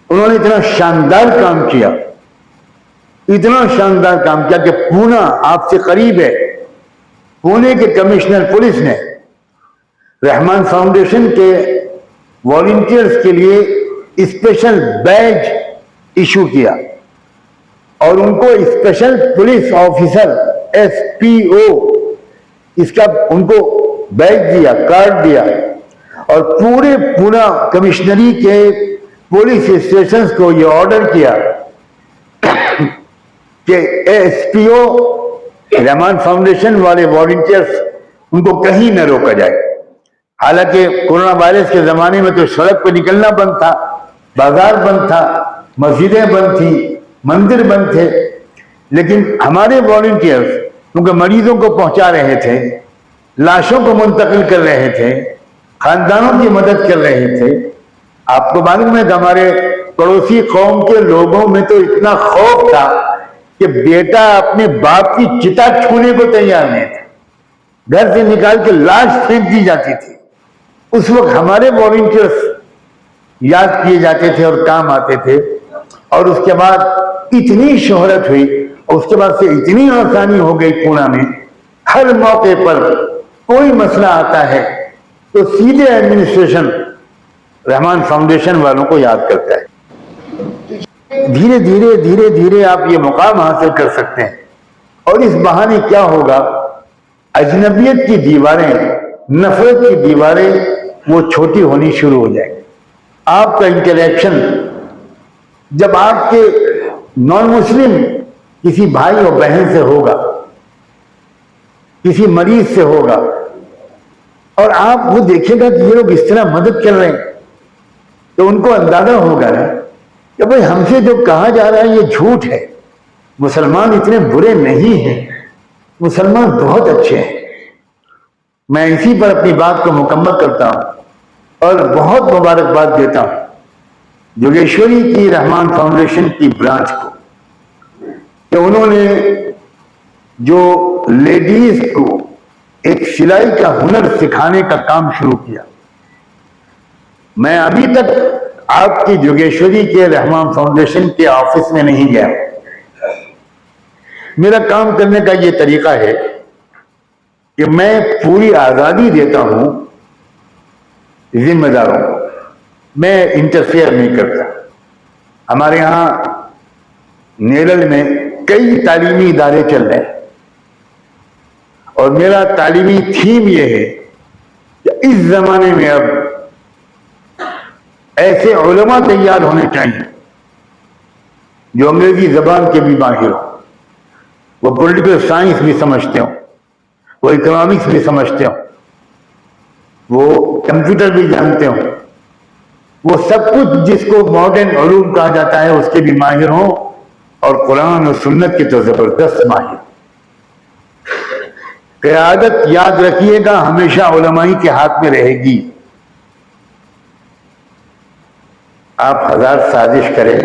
उन्होंने इतना शानदार काम किया, इतना शानदार काम किया कि पूना आपसे करीब है। पुणे के कमिश्नर पुलिस ने रहमान फाउंडेशन के वॉलंटियर्स के लिए स्पेशल बैज इशू किया और उनको स्पेशल पुलिस ऑफिसर SPO इसका उनको बैज दिया, कार्ड दिया और पूरे पूना कमिश्नरी के पुलिस स्टेशन को यह ऑर्डर किया कि SPO रहमान फाउंडेशन वाले वॉलंटियर्स उनको कहीं न रोका जाए। हालांकि कोरोना वायरस के जमाने में तो सड़क पर निकलना बंद था, बाजार बंद था, मस्जिदें बंद थी, मंदिर बंद थे, लेकिन हमारे वॉलंटियर्स उनके मरीजों को पहुंचा रहे थे, लाशों को मुंतकिल कर रहे थे, खानदानों की मदद कर रहे थे। आपको मालूम है कि हमारे पड़ोसी कौम के लोगों में तो इतना खौफ था कि बेटा अपने बाप की चिता छूने को तैयार नहीं था, घर से निकाल के लाश फेंक दी जाती थी। उस वक्त हमारे वॉलंटियर्स याद किए जाते थे और काम आते थे और उसके बाद इतनी शोहरत हुई और उसके बाद से इतनी आसानी हो गई। पुणे में हर मौके पर कोई मसला आता है तो सीधे एडमिनिस्ट्रेशन रहमान फाउंडेशन वालों को याद करता है। धीरे धीरे धीरे धीरे आप ये मुकाम हासिल कर सकते हैं और इस बहाने क्या होगा, अजनबियत की दीवारें, नफरत की दीवारें वो छोटी होनी शुरू हो जाएंगी। आपका इंटरेक्शन जब आपके नॉन मुस्लिम किसी भाई और बहन से होगा, किसी मरीज से होगा और आप वो देखेगा कि ये लोग इस तरह मदद कर रहे हैं, तो उनको अंदाजा होगा ना कि भाई हमसे जो कहा जा रहा है ये झूठ है, मुसलमान इतने बुरे नहीं हैं, मुसलमान बहुत अच्छे हैं। मैं इसी पर अपनी बात को मुकम्मल करता हूं और बहुत मुबारकबाद देता हूं जोगेश्वरी की रहमान फाउंडेशन की ब्रांच को कि उन्होंने जो लेडीज को एक सिलाई का हुनर सिखाने का काम शुरू किया। मैं अभी तक आपकी जोगेश्वरी के रहमान फाउंडेशन के ऑफिस में नहीं गया। मेरा काम करने का ये तरीका है कि मैं पूरी आजादी देता हूं जिम्मेदारों को, मैं इंटरफेयर नहीं करता। हमारे यहां नेरल में कई तालीमी इदारे चल रहे हैं और मेरा तालीमी थीम यह है कि इस जमाने में अब ऐसे उलमा तैयार होने चाहिए जो अंग्रेजी जबान के भी माहिर हो, वो पॉलिटिकल साइंस भी समझते हो, वो इकोनॉमिक्स भी समझते हो, वो कंप्यूटर भी जानते हो, वो सब कुछ जिसको मॉडर्न उलूम कहा जाता है उसके भी माहिर हो और कुरान और सुन्नत के तो जबरदस्त माहिर। क़यादत याद रखिएगा हमेशा उलमाई के हाथ में रहेगी। आप हजार साजिश करें,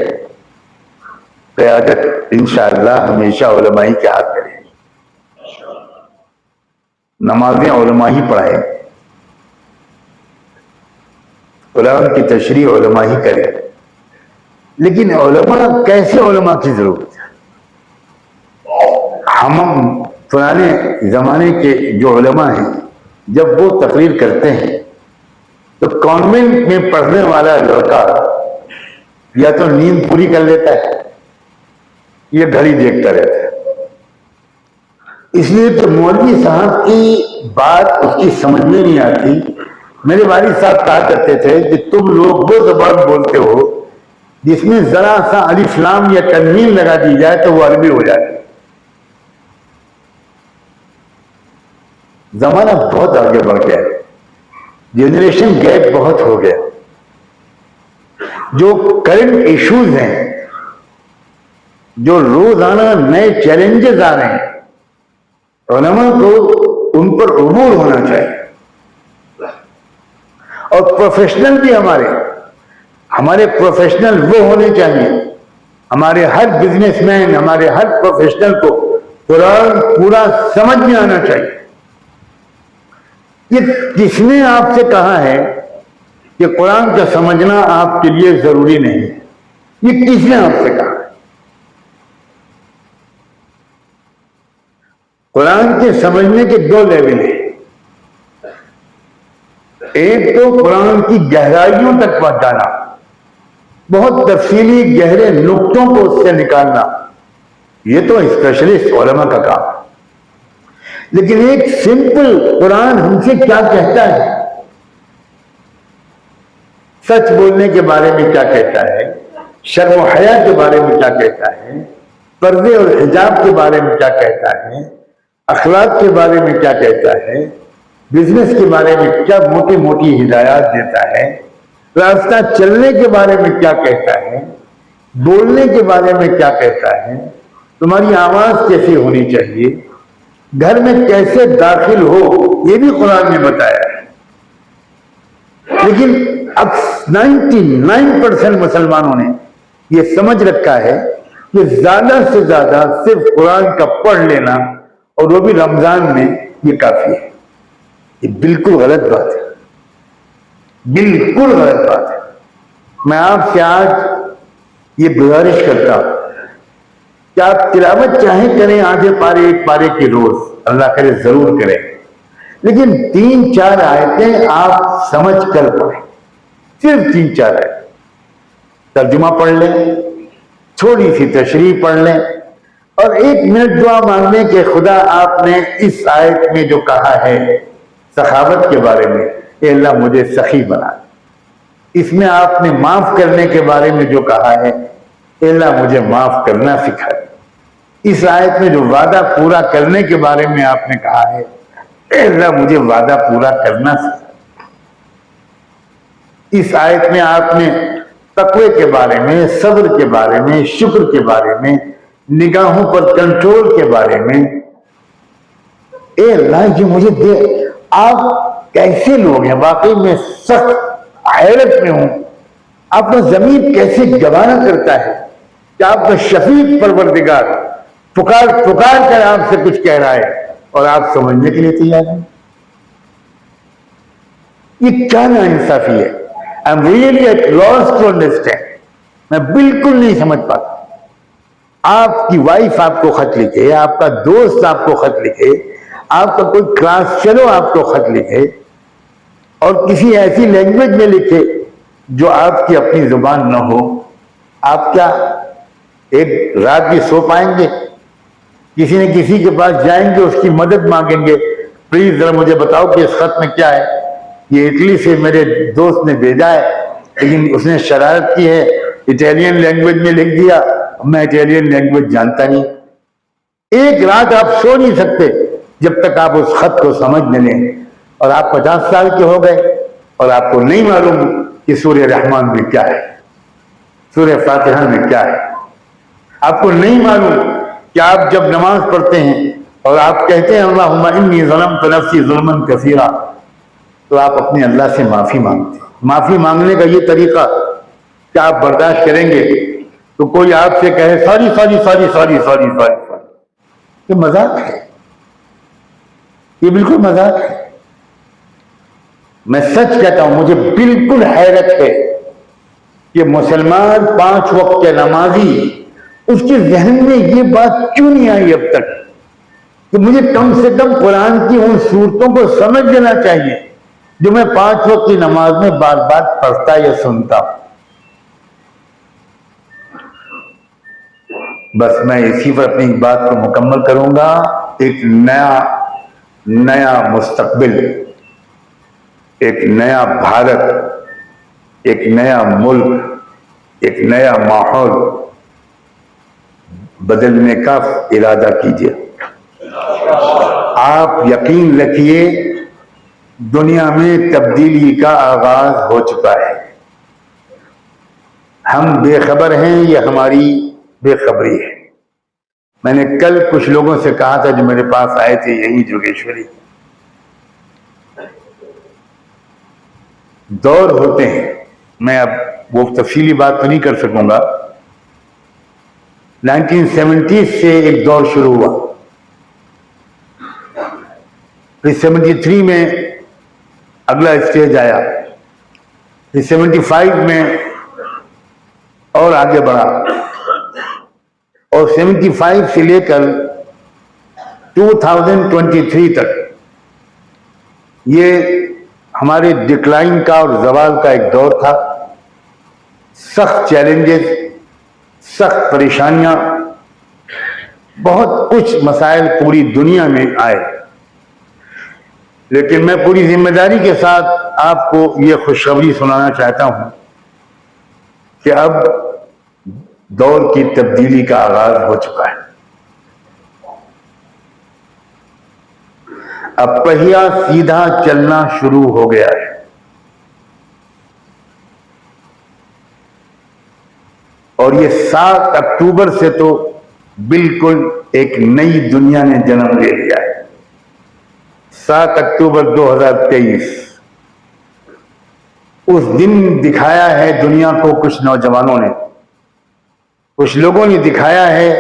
क़यादत इंशाअल्लाह हमेशा उलमाई के हाथ में रहेगी। नमाजें उलमा ही पढ़ाए, कुरान की तशरीह उलमा ही करे, लेकिन उलमा कैसे उलमा की जरूरत है। हम पुराने जमाने के जो उलमा हैं जब वो तकरीर करते हैं तो कॉन्वेंट में पढ़ने वाला लड़का या तो नींद पूरी कर लेता है या घड़ी देखता रहता है। इसलिए तो मौलवी साहब की बात उसकी समझ में नहीं आती। मेरे वालिद साहब कहा करते थे कि तुम लोग वो जबान बोलते हो जिसमें जरा सा अलिफ लाम या तनवीन लगा दी जाए तो वो अरबी हो जाती है। जमाना बहुत आगे बढ़ गया, जनरेशन गैप बहुत हो गया। जो करंट इश्यूज हैं, जो रोजाना नए चैलेंजेस आ रहे हैं, उलमा को उन पर अबूर होना चाहिए। और प्रोफेशनल भी हमारे प्रोफेशनल वो होने चाहिए। हमारे हर बिजनेसमैन, हमारे हर प्रोफेशनल को कुरान पूरा समझ में आना चाहिए। ये किसने आपसे कहा है कि कुरान का समझना आपके लिए जरूरी नहीं है? ये किसने आपसे कहा? कुरान के समझने के दो लेवल हैं। एक तो कुरान की गहराइयों तक पहुंच जाना, बहुत तफसीली गहरे नुक्तों को उससे निकालना, ये तो स्पेशलिस्ट उलमा का काम है। लेकिन एक सिंपल कुरान हमसे क्या कहता है, सच बोलने के बारे में क्या कहता है, शर्म और हया के बारे में क्या कहता है, पर्दे और हिजाब के बारे में क्या कहता है, अखलाक के बारे में क्या कहता है, बिजनेस के बारे में क्या मोटी मोटी हिदायत देता है, रास्ता चलने के बारे में क्या कहता है, बोलने के बारे में क्या कहता है, तुम्हारी आवाज कैसी होनी चाहिए, घर में कैसे दाखिल हो, ये भी कुरान ने बताया है। लेकिन अब 99% मुसलमानों ने यह समझ रखा है कि ज्यादा से ज्यादा सिर्फ कुरान का पढ़ लेना और वो भी रमजान में ये काफी है। ये बिल्कुल गलत बात है, बिल्कुल गलत बात है। मैं आपसे आज ये गुजारिश करता हूं कि आप तिलावत चाहे करें आधे पारे एक पारे की रोज, अल्लाह करे जरूर करें, लेकिन 3-4 आयतें आप समझ कर पढ़ें, सिर्फ 3-4 आयतें। तर्जुमा पढ़ लें, थोड़ी सी तशरीह पढ़ लें और 1 मिनट दुआ मांग लें कि खुदा आपने इस आयत में जो कहा है सखावत के बारे में, ए अल्लाह मुझे सखी बना। इसमें आपने माफ करने के बारे में जो कहा है, ए अल्लाह मुझे माफ करना सिखा। इस आयत में जो वादा पूरा करने के बारे में आपने कहा है, ए अल्लाह मुझे वादा पूरा करना सिखा। इस आयत में आपने तकवे के बारे में, सब्र के बारे में, शुक्र के बारे में, निगाहों पर कंट्रोल के बारे में, ए अल्लाह ये मुझे दे। आप कैसे लोग हैं, वाकई में सख्त हैरत में हूं। आपका ज़मीर कैसे गवारा करता है कि आपका शफीक परवरदिगार पुकार पुकार कर आपसे कुछ कह रहा है और आप समझने के लिए तैयार हैं। ये क्या नाइंसाफी है। I am really at loss to understand. मैं बिल्कुल नहीं समझ पाता। आपकी वाइफ आपको खत लिखे, आपका दोस्त आपको खत लिखे, आपका कोई क्लास फेलो आपको खत लिखे और किसी ऐसी लैंग्वेज में लिखे जो आपकी अपनी जुबान न हो, आप क्या एक रात भी सो पाएंगे? किसी न किसी के पास जाएंगे, उसकी मदद मांगेंगे, प्लीज जरा मुझे बताओ कि इस खत में क्या है, ये इटली से मेरे दोस्त ने भेजा है लेकिन उसने शरारत की है, इटालियन लैंग्वेज में लिख दिया, मैं इटालियन लैंग्वेज जानता नहीं। एक रात आप सो नहीं सकते जब तक आप उस खत को समझ न लें। और आप 50 साल के हो गए और आपको नहीं मालूम कि सूरह रहमान में क्या है, सूरह फातिहा में क्या है। आपको नहीं मालूम कि आप जब नमाज पढ़ते हैं और आप कहते हैं अल्लाहुम्मा इन्नी ज़लमतु नफ्सी ज़ुल्मन कसीरा, तो आप अपने अल्लाह से माफी मांगते हैं। माफी मांगने का ये तरीका क्या आप बर्दाश्त करेंगे? तो कोई आपसे कहे sorry sorry sorry sorry sorry sorry sorry, ये मजाक है, ये बिल्कुल मजाक है। मैं सच कहता हूं, मुझे बिल्कुल हैरत है कि मुसलमान 5 वक्त के नमाजी, उसके जहन में ये बात क्यों नहीं आई अब तक कि मुझे कम से कम कुरान की उन सूरतों को समझ लेना चाहिए जो मैं 5 वक्त की नमाज में बार बार पढ़ता या सुनता हूं। बस मैं इसी पर अपनी बात को मुकम्मल करूंगा। एक नया मुस्तकबिल, एक नया भारत, एक नया मुल्क, एक नया माहौल बदलने का इरादा कीजिए। आप यकीन रखिए, दुनिया में तब्दीली का आगाज हो चुका है। हम बेखबर हैं, ये हमारी बेखबरी है। मैंने कल कुछ लोगों से कहा था जो मेरे पास आए थे, यही जोगेश्वरी, दौर होते हैं। मैं अब वो तफसीली बात तो नहीं कर सकूंगा। 1970 से एक दौर शुरू हुआ, फिर 73 में अगला स्टेज आया, फिर 75 में और आगे बढ़ा, और 75 से लेकर 2023 तक ये हमारे डिक्लाइन का और जवाल का एक दौर था। सख्त चैलेंजेस, सख्त परेशानियां, बहुत कुछ मसाइल पूरी दुनिया में आए, लेकिन मैं पूरी जिम्मेदारी के साथ आपको ये खुशखबरी सुनाना चाहता हूं कि अब दौर की तब्दीली का आगाज हो चुका है। अब पहिया सीधा चलना शुरू हो गया है। और ये 7 अक्टूबर से तो बिल्कुल एक नई दुनिया ने जन्म ले लिया है। 7 अक्टूबर 2023 उस दिन दिखाया है दुनिया को कुछ नौजवानों ने, कुछ लोगों ने दिखाया है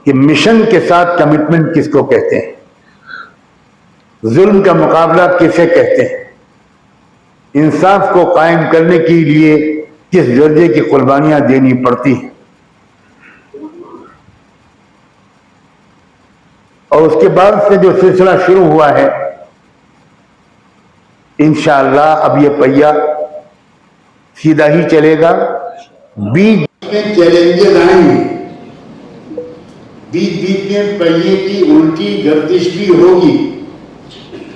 कि मिशन के साथ कमिटमेंट किसको कहते हैं, जुल्म का मुकाबला किसे कहते हैं, इंसाफ को कायम करने के लिए किस दर्जे की कुर्बानियां देनी पड़ती हैं। और उसके बाद से जो सिलसिला शुरू हुआ है, इंशाअल्लाह अब ये पहिया सीधा ही चलेगा। बीच में चैलेंजेस आएंगे, बीच बीच में पहिए की उल्टी गर्दिश भी होगी।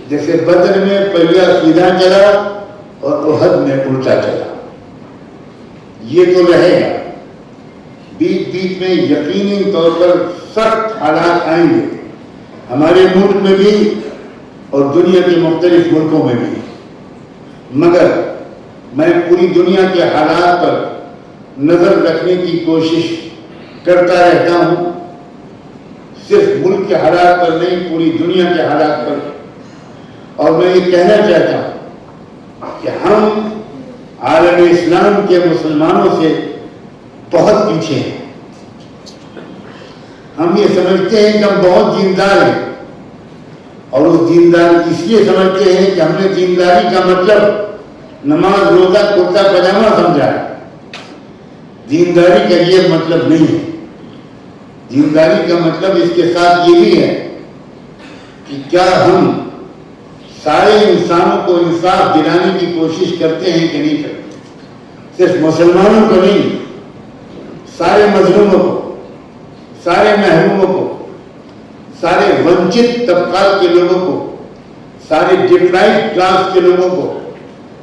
जैसे बदर में पहिया सीधा चला और उहद में उल्टा चला, ये तो रहेगा। बीच बीच में यकीनी तौर पर सख्त हालात आएंगे, हमारे मुल्क में भी और दुनिया के मुख्तलिफ मुल्कों में भी। मगर मैं पूरी दुनिया के हालात पर नजर रखने की कोशिश करता रहता हूं, सिर्फ मुल्क के हालात पर नहीं, पूरी दुनिया के हालात पर। और मैं ये कहना चाहता हूं कि हम आलम इस्लाम के मुसलमानों से बहुत पीछे हैं। हम ये समझते हैं कि हम बहुत दीनदार हैं, और उस दीनदार इसलिए समझते हैं कि हमने दीनदारी का मतलब नमाज, रोजा, कुर्ता पजामा समझा है। दीनदारी का ये मतलब नहीं है। दीनदारी का मतलब इसके साथ ये भी है कि क्या हम सारे इंसानों को इंसाफ दिलाने की कोशिश करते हैं कि नहीं करते। सिर्फ मुसलमानों को नहीं, सारे मजलूमों को, सारे महरूमों को, सारे वंचित तबकात के लोगों को, सारे डिप्राइव्ड क्लास के लोगों को,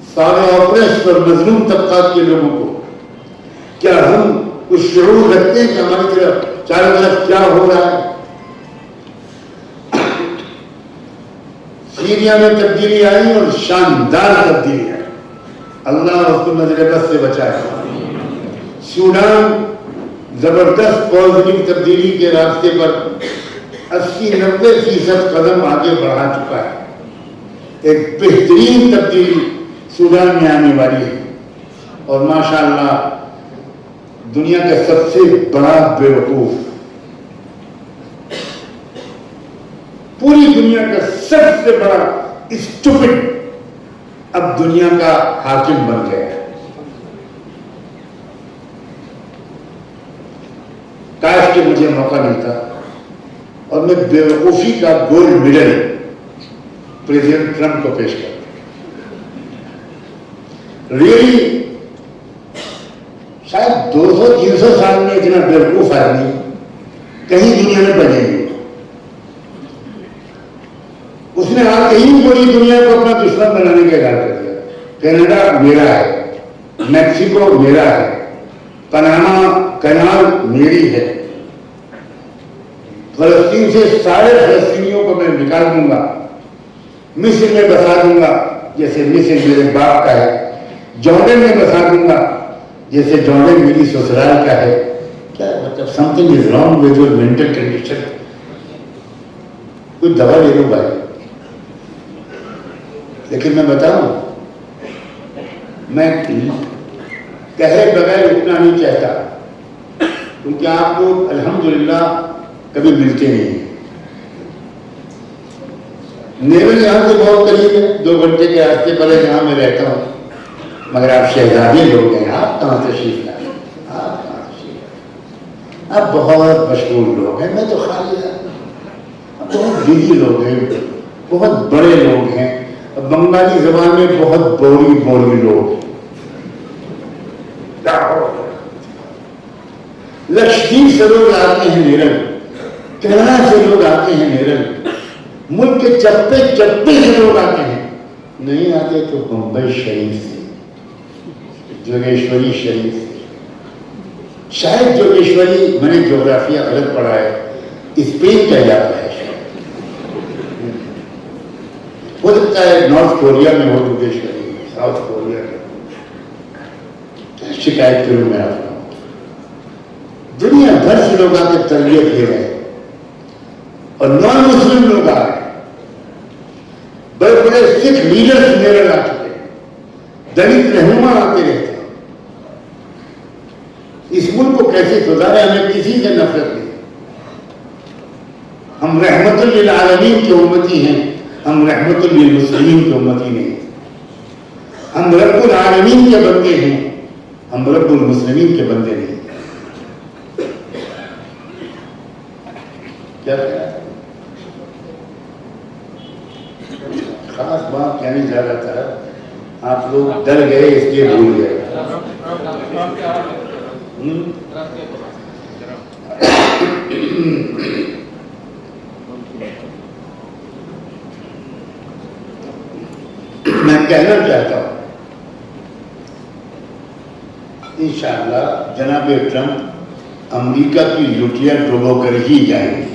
सारे ऑप्रेस्ड और मजलूम तबकात के लोगों को, क्या हम कुछ शऊर रखते हैं कि हमारी तरफ चारों तरफ क्या हो रहा है। सीरिया में तब्दीली आई और शानदार तब्दीली आई, अल्लाह उसको नजर-ए-बद से बचाए। सूडान जबरदस्त पॉजिटिव तब्दीली के रास्ते पर 80-90% कदम आगे बढ़ा चुका है। एक बेहतरीन तब्दीली सूडान में आने वाली है, और माशाअल्लाह दुनिया का सबसे बड़ा बेवकूफ, पूरी दुनिया का सबसे बड़ा स्टूपिड अब दुनिया का हाकिम बन गया है। काश कि मुझे मौका मिलता और मैं बेवकूफी का गोल्ड मेडल प्रेसिडेंट ट्रंप को पेश करता। रियली शायद 200-300 साल में इतना बेवकूफ आदमी कहीं दुनिया में बने नहीं। उसने आके ही पूरी दुनिया को अपना दुश्मन बनाने का ऐलान कर दिया। कनाडा मेरा है, मैक्सिको मेरा है, पनामा कनाल मेरी है, फलस्तीन से सारे फलस्तीनियों को मैं निकाल दूंगा, मिस्र में बसा दूंगा जैसे मिस्र मेरे बाप का है, जॉर्डन में बसा दूंगा जैसे जॉर्डन मेरी ससुराल का है। क्या मतलब something is wrong with your mental condition. कुछ दवा ले लो भाई। लेकिन मैं बताऊं, मैं कहे बगैर उठना नहीं चाहता, क्योंकि आप लोग अल्हम्दुलिल्लाह कभी मिलते नहीं। नेवल यहाँ से बहुत करीब है, 2 घंटे के रास्ते पर है जहाँ मैं रहता हूँ, मगर आप शहजादी लोग हैं। आप कहाँ तशरीफ लाए? आप कहाँ तशरीफ? आप बहुत मशहूर लोग हैं, मैं तो खाली बहुत बिजी लोग हैं, बहुत बड़े लोग हैं। बंगाली जबान में बहुत बोरी लोग। लक्षद्वीप से लोग आते हैं निरल, कनाडा से लोग आते हैं निरल, मुल्क के चप्पे से लोग आते हैं। नहीं आते तो मुंबई शरीफ से, जोगेश्वरी शरीफ से। शायद जोगेश्वरी, मैंने ज्योग्राफिया अलग पढ़ा है, स्पेन का इलाका है। हो सकता है नॉर्थ कोरिया में हो जोगेश्वरी, साउथ कोरिया में। शिकायत करूं मैं आपको, दुनिया भर से लोग आकर तरबियत ले रहे हैं और नॉन मुस्लिम लोग आ रहे हैं। बड़े बड़े सिख लीडर्स मेरे आ चुके हैं, दलित रहनुमा आते रहते हैं। इस मुल्क को कैसे सुधारे? हमें किसी से नफरत नहीं। हम रहमतुल लिल आलमीन की उम्मती हैं, हम रहमतुल लिल मुस्लिमीन की उम्मती नहीं। हम रब्बुल आलमीन के बंदे हैं, हम रब्बुल मुस्लिमीन के बंदे नहीं। क्या खास बात कहने जा रहा था, आप लोग डर गए इसलिए भूल गए। मैं कहना चाहता हूं, इंशाअल्लाह जनाब ट्रंप अमेरिका की लुटिया डुबो कर ही जाएंगे।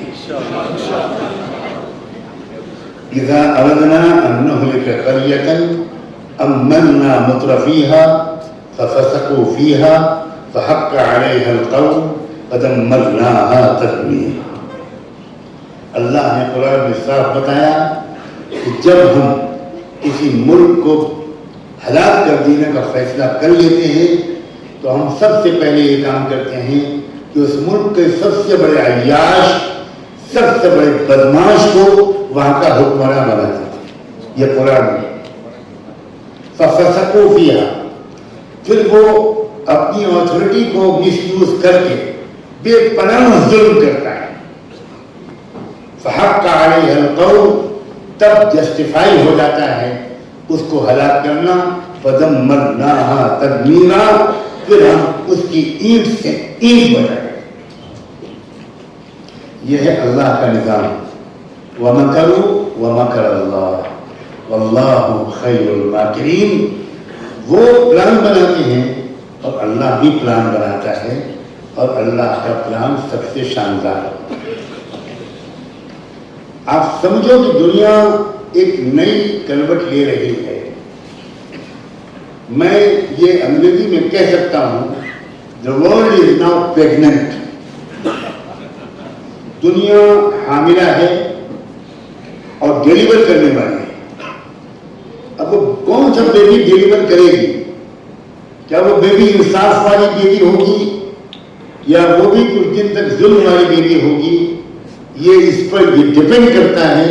इज़ा अरदना अन नुहलिक क़रियतन अम्मन्ना मुत्रफ़ीहा फ़फ़सक़ू फ़ीहा फ़हक़्क़ अलैहा अल-क़ौल फ़दम्मरनाहा तदमीरा। अल्लाह ने कुरान में साफ बताया कि जब हम किसी मुल्क को हलाक कर देने का फैसला कर लेते हैं तो हम सबसे पहले ये काम करते हैं कि उस मुल्क के सबसे बड़े अय्याश, सबसे बड़े बदमाश को वहां का हुक्मरान बना देते हैं। यह कुरान में फ़फ़सक़ू फ़ीहा, फिर वो अपनी अथॉरिटी को मिसयूज करके बेपनाह जुल्म करता है। फ़हक़्क़ अलैहा अल-क़ौल, तब जस्टिफाई हो जाता है उसको हलाक करना। फ़दम्मरनाहा तदमीरा, फिर हम उसकी ईंट से ईंट बनाए। यह है अल्लाह का निज़ाम। वमकरू वमकर अल्लाह वल्लाहु खैरुल माकिरीन। वो प्लान बनाते हैं और अल्लाह भी प्लान बनाता है, और अल्लाह का प्लान सबसे शानदार है। आप समझो कि दुनिया एक नई करवट ले रही है। मैं ये अंग्रेजी में कह सकता हूं, the world is now pregnant. दुनिया हामिला है और डिलीवर करने वाली है। अब वो कौन सा बेबी डिलीवर करेगी? क्या वो बेबी इंसाफ वाली बेबी होगी या वो भी कुछ दिन तक जुल्म वाली बेबी होगी? ये इस पर ये डिपेंड करता है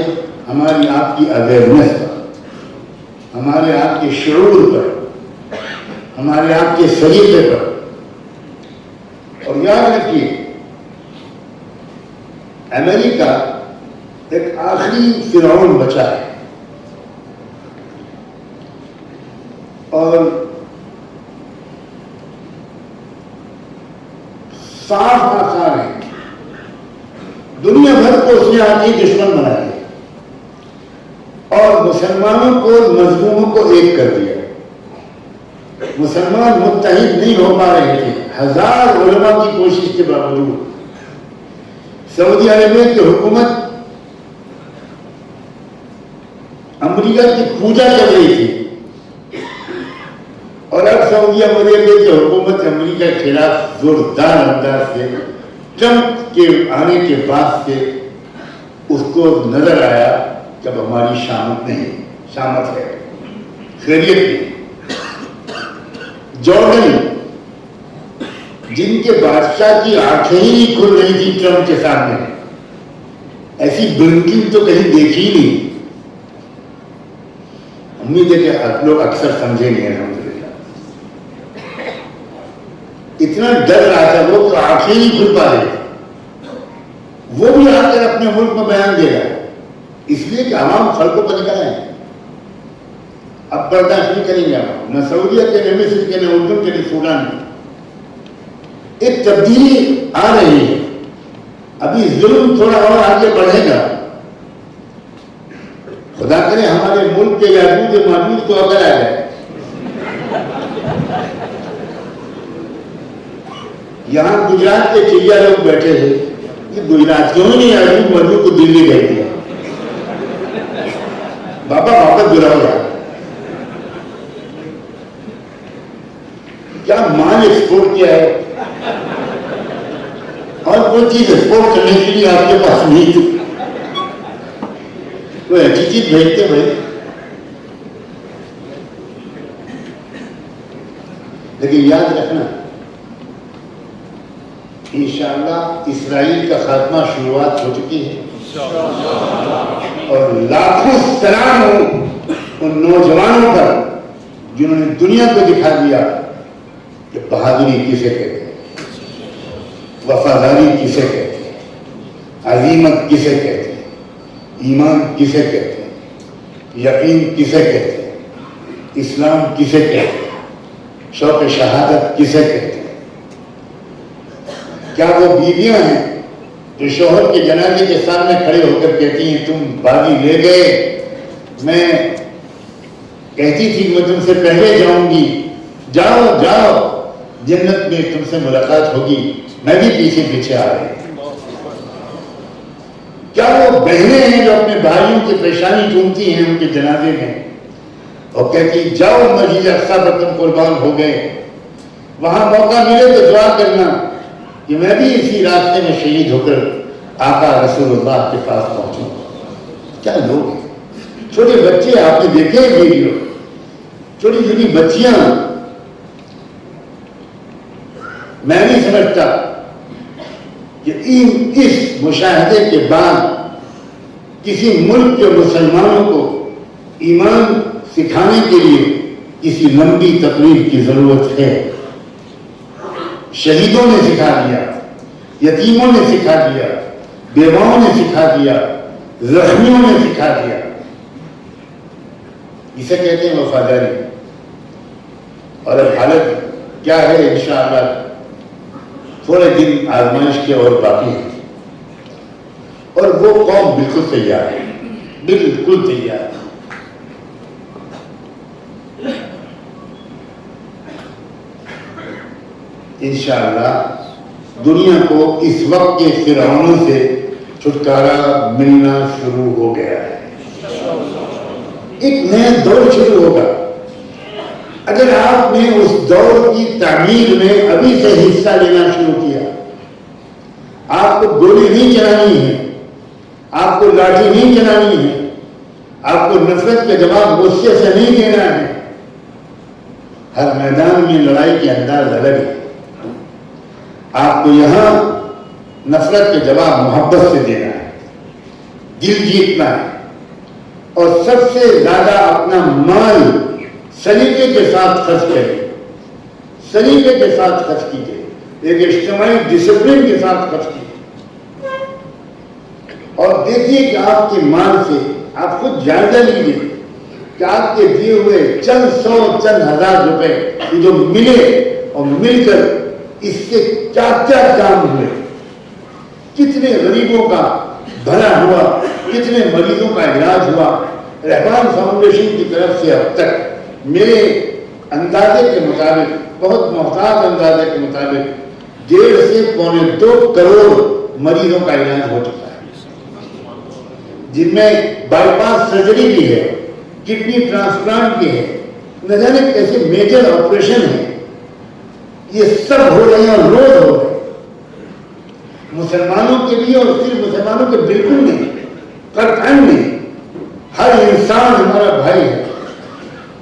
हमारी आपकी अवेयरनेस पर, हमारे आपके शऊर पर, हमारे आपके सलीके पर। और याद रखिए, अमेरिका एक आखिरी फिरौन बचा है और साफ आसान है। दुनिया भर को उसने आगे दुश्मन बना दिया और मुसलमानों को, मजलूमों को एक कर दिया। मुसलमान मुत्तहिद नहीं हो पा रहे थे, हजार उलमा की कोशिश के बावजूद। सऊदी अरबिया की हुकूमत अमेरिका की पूजा कर रही थी और अब सऊदी अरबिया की हुकूमत अमेरिका के खिलाफ जोरदार अंदाज से ट्रंप के आने के बाद से उसको नजर आया कि अब हमारी शामत नहीं, शामत है, खैरियत नहीं। जॉर्डन, जिनके बादशाह की आंखें ही नहीं खुल रही थी ट्रंप के सामने, ऐसी ब्लिंकिंग तो कहीं देखी ही नहीं। उम्मीद है कि आप लोग अक्सर समझे नहीं है। इतना डर रहा था वो तो आंखें नहीं खुल पा रही। वो भी आकर अपने मुल्क में बयान दे रहा है, इसलिए कि आवाम खलकों पर निकल आए। अब बर्दाश्त नहीं करेंगे आप, न सऊदीया के, न मिस्र के, न उर्दू के, न सूडान के। एक तब्दीली आ रही है। अभी जुल्म थोड़ा और आगे बढ़ेगा। खुदा करे हमारे मुल्क के याजूज माजूज तो अगर आ जाए। यहां गुजरात के चिड़िया लोग बैठे थे कि गुजरातियों ने याजूज माजूज को दिल्ली भेज दिया। बाबा वापस बुलाओ यार। क्या माल एक्सपोर्ट किया है और कोई चीज एक्सपोर्ट करने के लिए आपके पास नहीं थी, कोई अच्छी चीज भेजते भाई। लेकिन याद रखना, इंशाअल्लाह इस्राइल का खात्मा शुरुआत हो चुकी है और लाखों सलाम हो उन नौजवानों पर जिन्होंने दुनिया को दिखा दिया कि बहादुरी किसे कहते हैं, वफादारी किसे कहते हैं, अजीमत किसे कहते हैं, ईमान किसे कहते हैं, यकीन किसे कहते हैं, इस्लाम किसे कहते हैं, शौक़ शहादत किसे कहते हैं। क्या वो बीवियां हैं जो शोहर के जनाजे के सामने खड़े होकर कहती हैं तुम बागी ले गए, मैं कहती थी मैं तुमसे पहले जाऊंगी, जाओ जाओ जन्नत में तुमसे मुलाकात होगी, मैं भी पीछे पीछे आ रही। क्या वो बहनें हैं जो अपने भाइयों की परेशानी ढूंढती हैं उनके जनाजे में और कहती जाओ मस्जिद अक्सा पर तुम कुर्बान हो गए, वहां मौका मिले तो दुआ करना कि मैं भी इसी रास्ते में शहीद होकर आका रसूलुल्लाह के पास पहुंचूं। क्या लोग हैं, छोटे बच्चे, आपने देखे वीडियो, छोटी छोटी बच्चियां। मैं नहीं समझता कि इस मुशाहिदे के बाद किसी मुल्क के मुसलमानों को ईमान सिखाने के लिए किसी लंबी तकरीर की जरूरत है। शहीदों ने सिखा दिया, यतीमों ने सिखा दिया, बेवाओं ने सिखा दिया, जख्मियों ने सिखा दिया। इसे कहते हैं वफादारी। और अब हालत क्या है, इंशाअल्लाह थोड़े दिन आजमाइश के और बाकी है और वो कौम बिल्कुल तैयार है, बिल्कुल तैयार है। इंशाअल्लाह दुनिया को इस वक्त के फिरौनों से छुटकारा मिलना शुरू हो गया है। एक नया दौर शुरू होगा। अगर आपने उस दौर की तामीर में अभी से हिस्सा लेना शुरू किया, आपको गोली नहीं चलानी है, आपको लाठी नहीं चलानी है, आपको नफरत के जवाब गुस्से से नहीं देना है। हर मैदान में लड़ाई के अंदाज अलग है। आपको यहां नफरत के जवाब मोहब्बत से देना है, दिल जीतना है और सबसे ज्यादा अपना माल सलीके के साथ खर्च करें, सलीके के साथ खर्च कीजिए, एक इज्तिमाई डिसिप्लिन के साथ खर्च कीजिए और देखिए कि आपके माल से आप खुद जायजा लीजिए कि आपके दिए हुए चंद सौ चंद हजार रुपए जो मिले और मिलकर इससे क्या क्या काम हुए, कितने गरीबों का भला हुआ, कितने मरीजों का इलाज हुआ। रहमान फाउंडेशन की तरफ से अब तक मेरे अंदाजे के मुताबिक, बहुत मोहताज अंदाजे के मुताबिक, 1.5 से पौने 2 करोड़ मरीजों का इलाज हो चुका है, जिनमें बाईपास सर्जरी भी है, किडनी ट्रांसप्लांट भी है, न जाने कैसे मेजर ऑपरेशन है, ये सब हो रहे हैं और रोज हो रहे हैं मुसलमानों के लिए। और सिर्फ मुसलमानों के बिल्कुल नहीं, कतई नहीं, हर इंसान हमारा भाई है।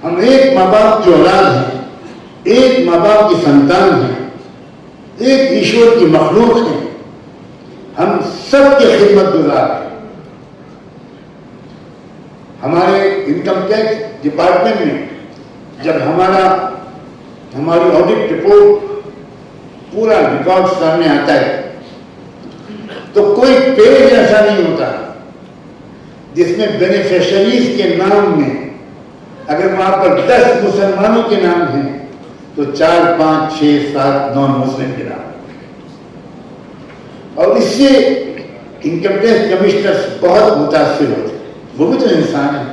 हम एक माँ बाप की औलाद हैं, एक माँ बाप की संतान हैं, एक ईश्वर की मखलूक हैं, हम सबके खिदमत गुजार हैं। हमारे इनकम टैक्स डिपार्टमेंट में जब हमारी ऑडिट रिपोर्ट पूरा रिकॉर्ड सामने आता है तो कोई पेज ऐसा नहीं होता जिसमें बेनिफिशियरीज के नाम में अगर वहां पर 10 मुसलमानों के नाम हैं तो 4, 5, 6, 7 नॉन मुस्लिम के नाम। और इससे इनकम टैक्स कमिश्नर बहुत मुतासिर होते हैं, वो भी तो इंसान है,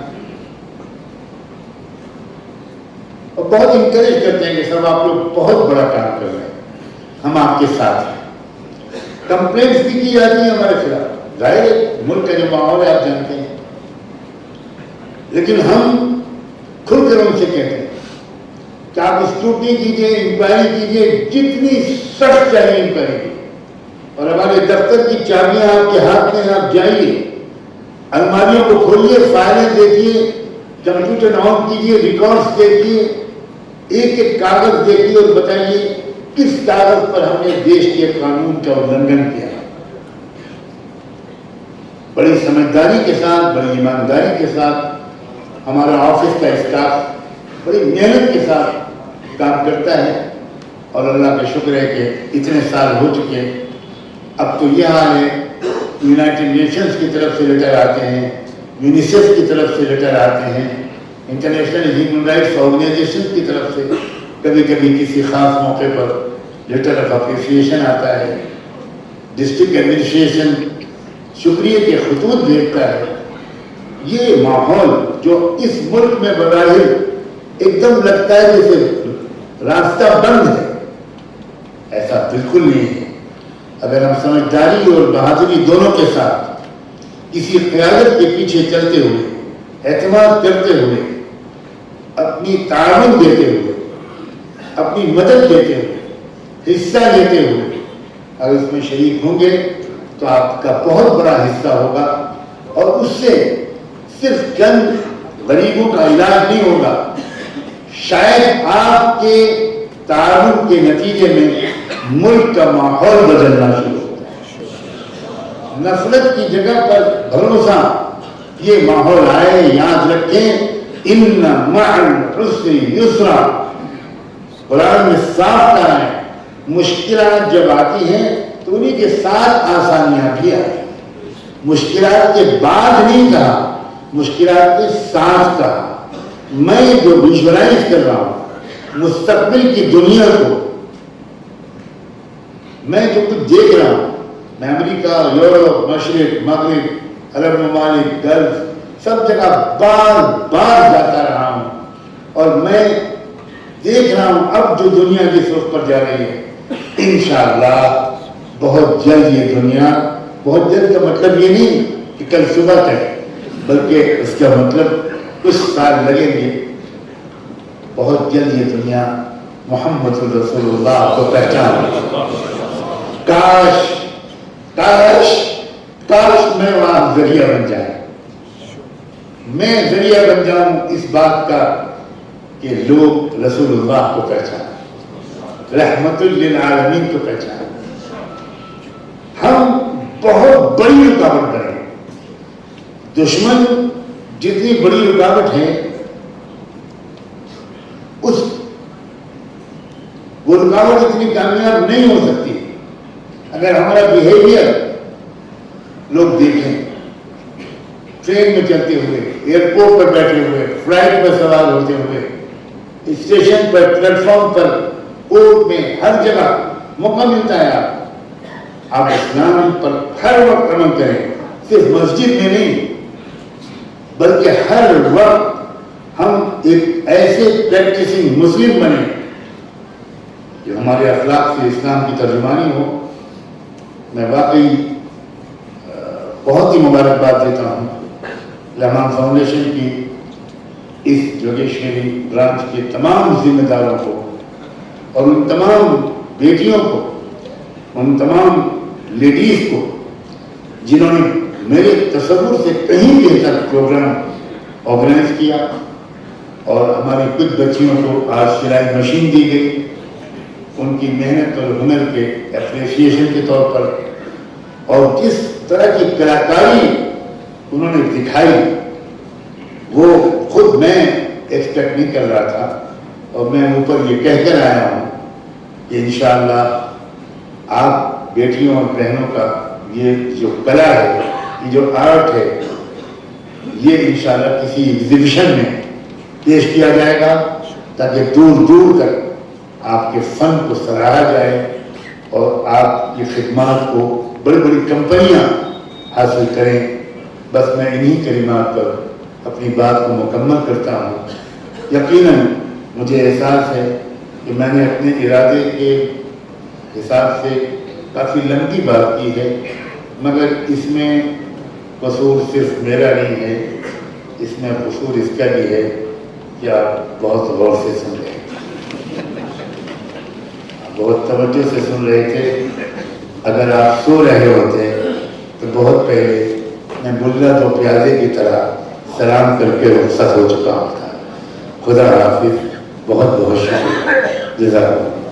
और बहुत इंकरेज करते हैं कि सब आप लोग बहुत बड़ा काम कर रहे हैं, हम आपके साथ हैं। कंप्लेंट्स भी की जाती है हमारे खिलाफ, जाहिर है मुल्क का जो माहौल है आप जानते हैं, लेकिन हम खुलकर उनसे कहते हैं कि आप स्क्रूटनी कीजिए, इंक्वायरी कीजिए, जितनी सख्त चाहिए इंक्वायरी, और हमारे दफ्तर की चाबियां आपके हाथ में, आप जाइए, अलमारियों को खोलिए, फाइलें देखिए, कंप्यूटर ऑन कीजिए, रिकॉर्ड्स देखिए, एक एक कागज देखिए और बताइए किस कागज पर हमने देश के कानून का उल्लंघन किया। बड़ी समझदारी के साथ, बड़ी ईमानदारी के साथ हमारा ऑफिस का स्टाफ बड़ी मेहनत के साथ काम करता है, और अल्लाह का शुक्र है कि इतने साल हो चुके। अब तो यह हाल है, यूनाइटेड नेशंस की तरफ से लेटर आते हैं, यूनिसेफ की तरफ से लेटर आते हैं, इंटरनेशनल ह्यूमन राइट्स ऑर्गेनाइजेशन की तरफ से कभी कभी किसी खास मौके पर लेटर ऑफ अप्रिसिएशन आता है, डिस्ट्रिक्ट एडमिनिस्ट्रेशन शुक्रिया के खतूत भेजता है। ये माहौल जो इस मुल्क में बज़ाहिर एकदम लगता है जैसे रास्ता बंद है, ऐसा बिल्कुल नहीं है। अगर हम समझदारी और बहादुरी दोनों के साथ किसी क़यादत के पीछे चलते हुए, एतमाद करते हुए, अपनी ताउन देते हुए, अपनी मदद देते हुए, हिस्सा लेते हुए अगर उसमें शरीक होंगे तो आपका बहुत बड़ा हिस्सा होगा, और उससे सिर्फ चंद गरीबों का इलाज नहीं होगा, शायद आपके ताउन के नतीजे में मुल्क का माहौल बदलना शुरू होता है। नफरत की जगह पर भरोसा, ये माहौल आए। याद रखें, इन्ना मअल उस्री युस्रा, कुरान में साफ कहा है, मुश्किलात जब आती हैं तो उन्हीं के साथ आसानियां भी आती हैं। मुश्किलात के बाद नहीं कहा, मुश्किलात के साथ कहा। मैं जो विजुअलाइज कर रहा हूं मुस्तकबिल की दुनिया को, मैं जो कुछ देख रहा हूं, मैं अमेरिका, यूरोप, मशरिक, मगरिब, अरब ममालिक, गल्फ, सब जगह बार बार जाता रहा हूं, और मैं देख रहा हूं अब जो दुनिया जिस रुख पर जा रही है, इंशाअल्लाह बहुत जल्द ये दुनिया, बहुत जल्द का मतलब ये नहीं कि कल सुबह तक, बल्कि उसका मतलब कुछ साल लगेंगे, बहुत जल्द ये दुनिया मोहम्मद रसूलुल्लाह को पहचान। काश काश काश मैं वहां जरिया बन जाए, मैं जरिया बन जाऊं इस बात का कि लोग रसूलुल्लाह को पहचान, रहमतुल लिल आलमीन को पहचान। हम बहुत बड़ी रुकावट बने, दुश्मन जितनी बड़ी रुकावट है वो रुकावट इतनी कामयाब नहीं हो सकती अगर हमारा बिहेवियर लोग देखें। ट्रेन में चलते हुए, एयरपोर्ट पर बैठे हुए, फ्लाइट पर सवार होते हुए, स्टेशन पर, प्लेटफॉर्म पर, कोर्ट में, हर जगह मौका मिलता है आप इस्लाम पर हर वक्त अमल करें, सिर्फ मस्जिद में नहीं बल्कि हर वक्त हम एक ऐसे प्रैक्टिसिंग मुस्लिम बने जो हमारे अखलाक से इस्लाम की तर्जुमानी हो। मैं वाकई बहुत ही मुबारकबाद देता हूँ रहमान फाउंडेशन की इस जोगेश्वरी ब्रांच के तमाम जिम्मेदारों को और उन तमाम बेटियों को, उन तमाम लेडीज को जिन्होंने मेरे तसव्वुर से कहीं बेहतर प्रोग्राम ऑर्गेनाइज किया। और हमारी कुछ बच्चियों को आज सिलाई मशीन दी गई, उनकी मेहनत और हुनर के एप्रिसिएशन के तौर पर। और जिस तरह की कलाकारी उन्होंने दिखाई वो खुद मैं एक्सपेक्ट नहीं कर रहा था। और मैं ऊपर ये कहकर आया हूँ कि इंशाअल्लाह आप बेटियों और बहनों का ये जो कला है, ये जो आर्ट है, ये इंशाअल्लाह किसी एग्जीबिशन में पेश किया जाएगा ताकि दूर दूर तक आपके फन को सराहा जाए और आपकी खिदमत को बड़ी बड़ी कंपनियां हासिल करें। बस मैं इन्हीं कलिमात पर अपनी बात को मुकम्मल करता हूँ। यकीनन मुझे एहसास है कि मैंने अपने इरादे के हिसाब से काफ़ी लंबी बात की है, मगर इसमें कसूर सिर्फ मेरा नहीं है, इसमें कसूर इसका भी है कि आप बहुत गौर से सुन रहे हैं, बहुत तवज्जो से सुन रहे थे। अगर आप सो रहे होते तो बहुत पहले मैं बुल्ला दो प्याजे की तरह सलाम करके रुखसत हो चुका था। खुदा हाफिज, बहुत बहुत शुक्रिया। जज़ाकल्लाह।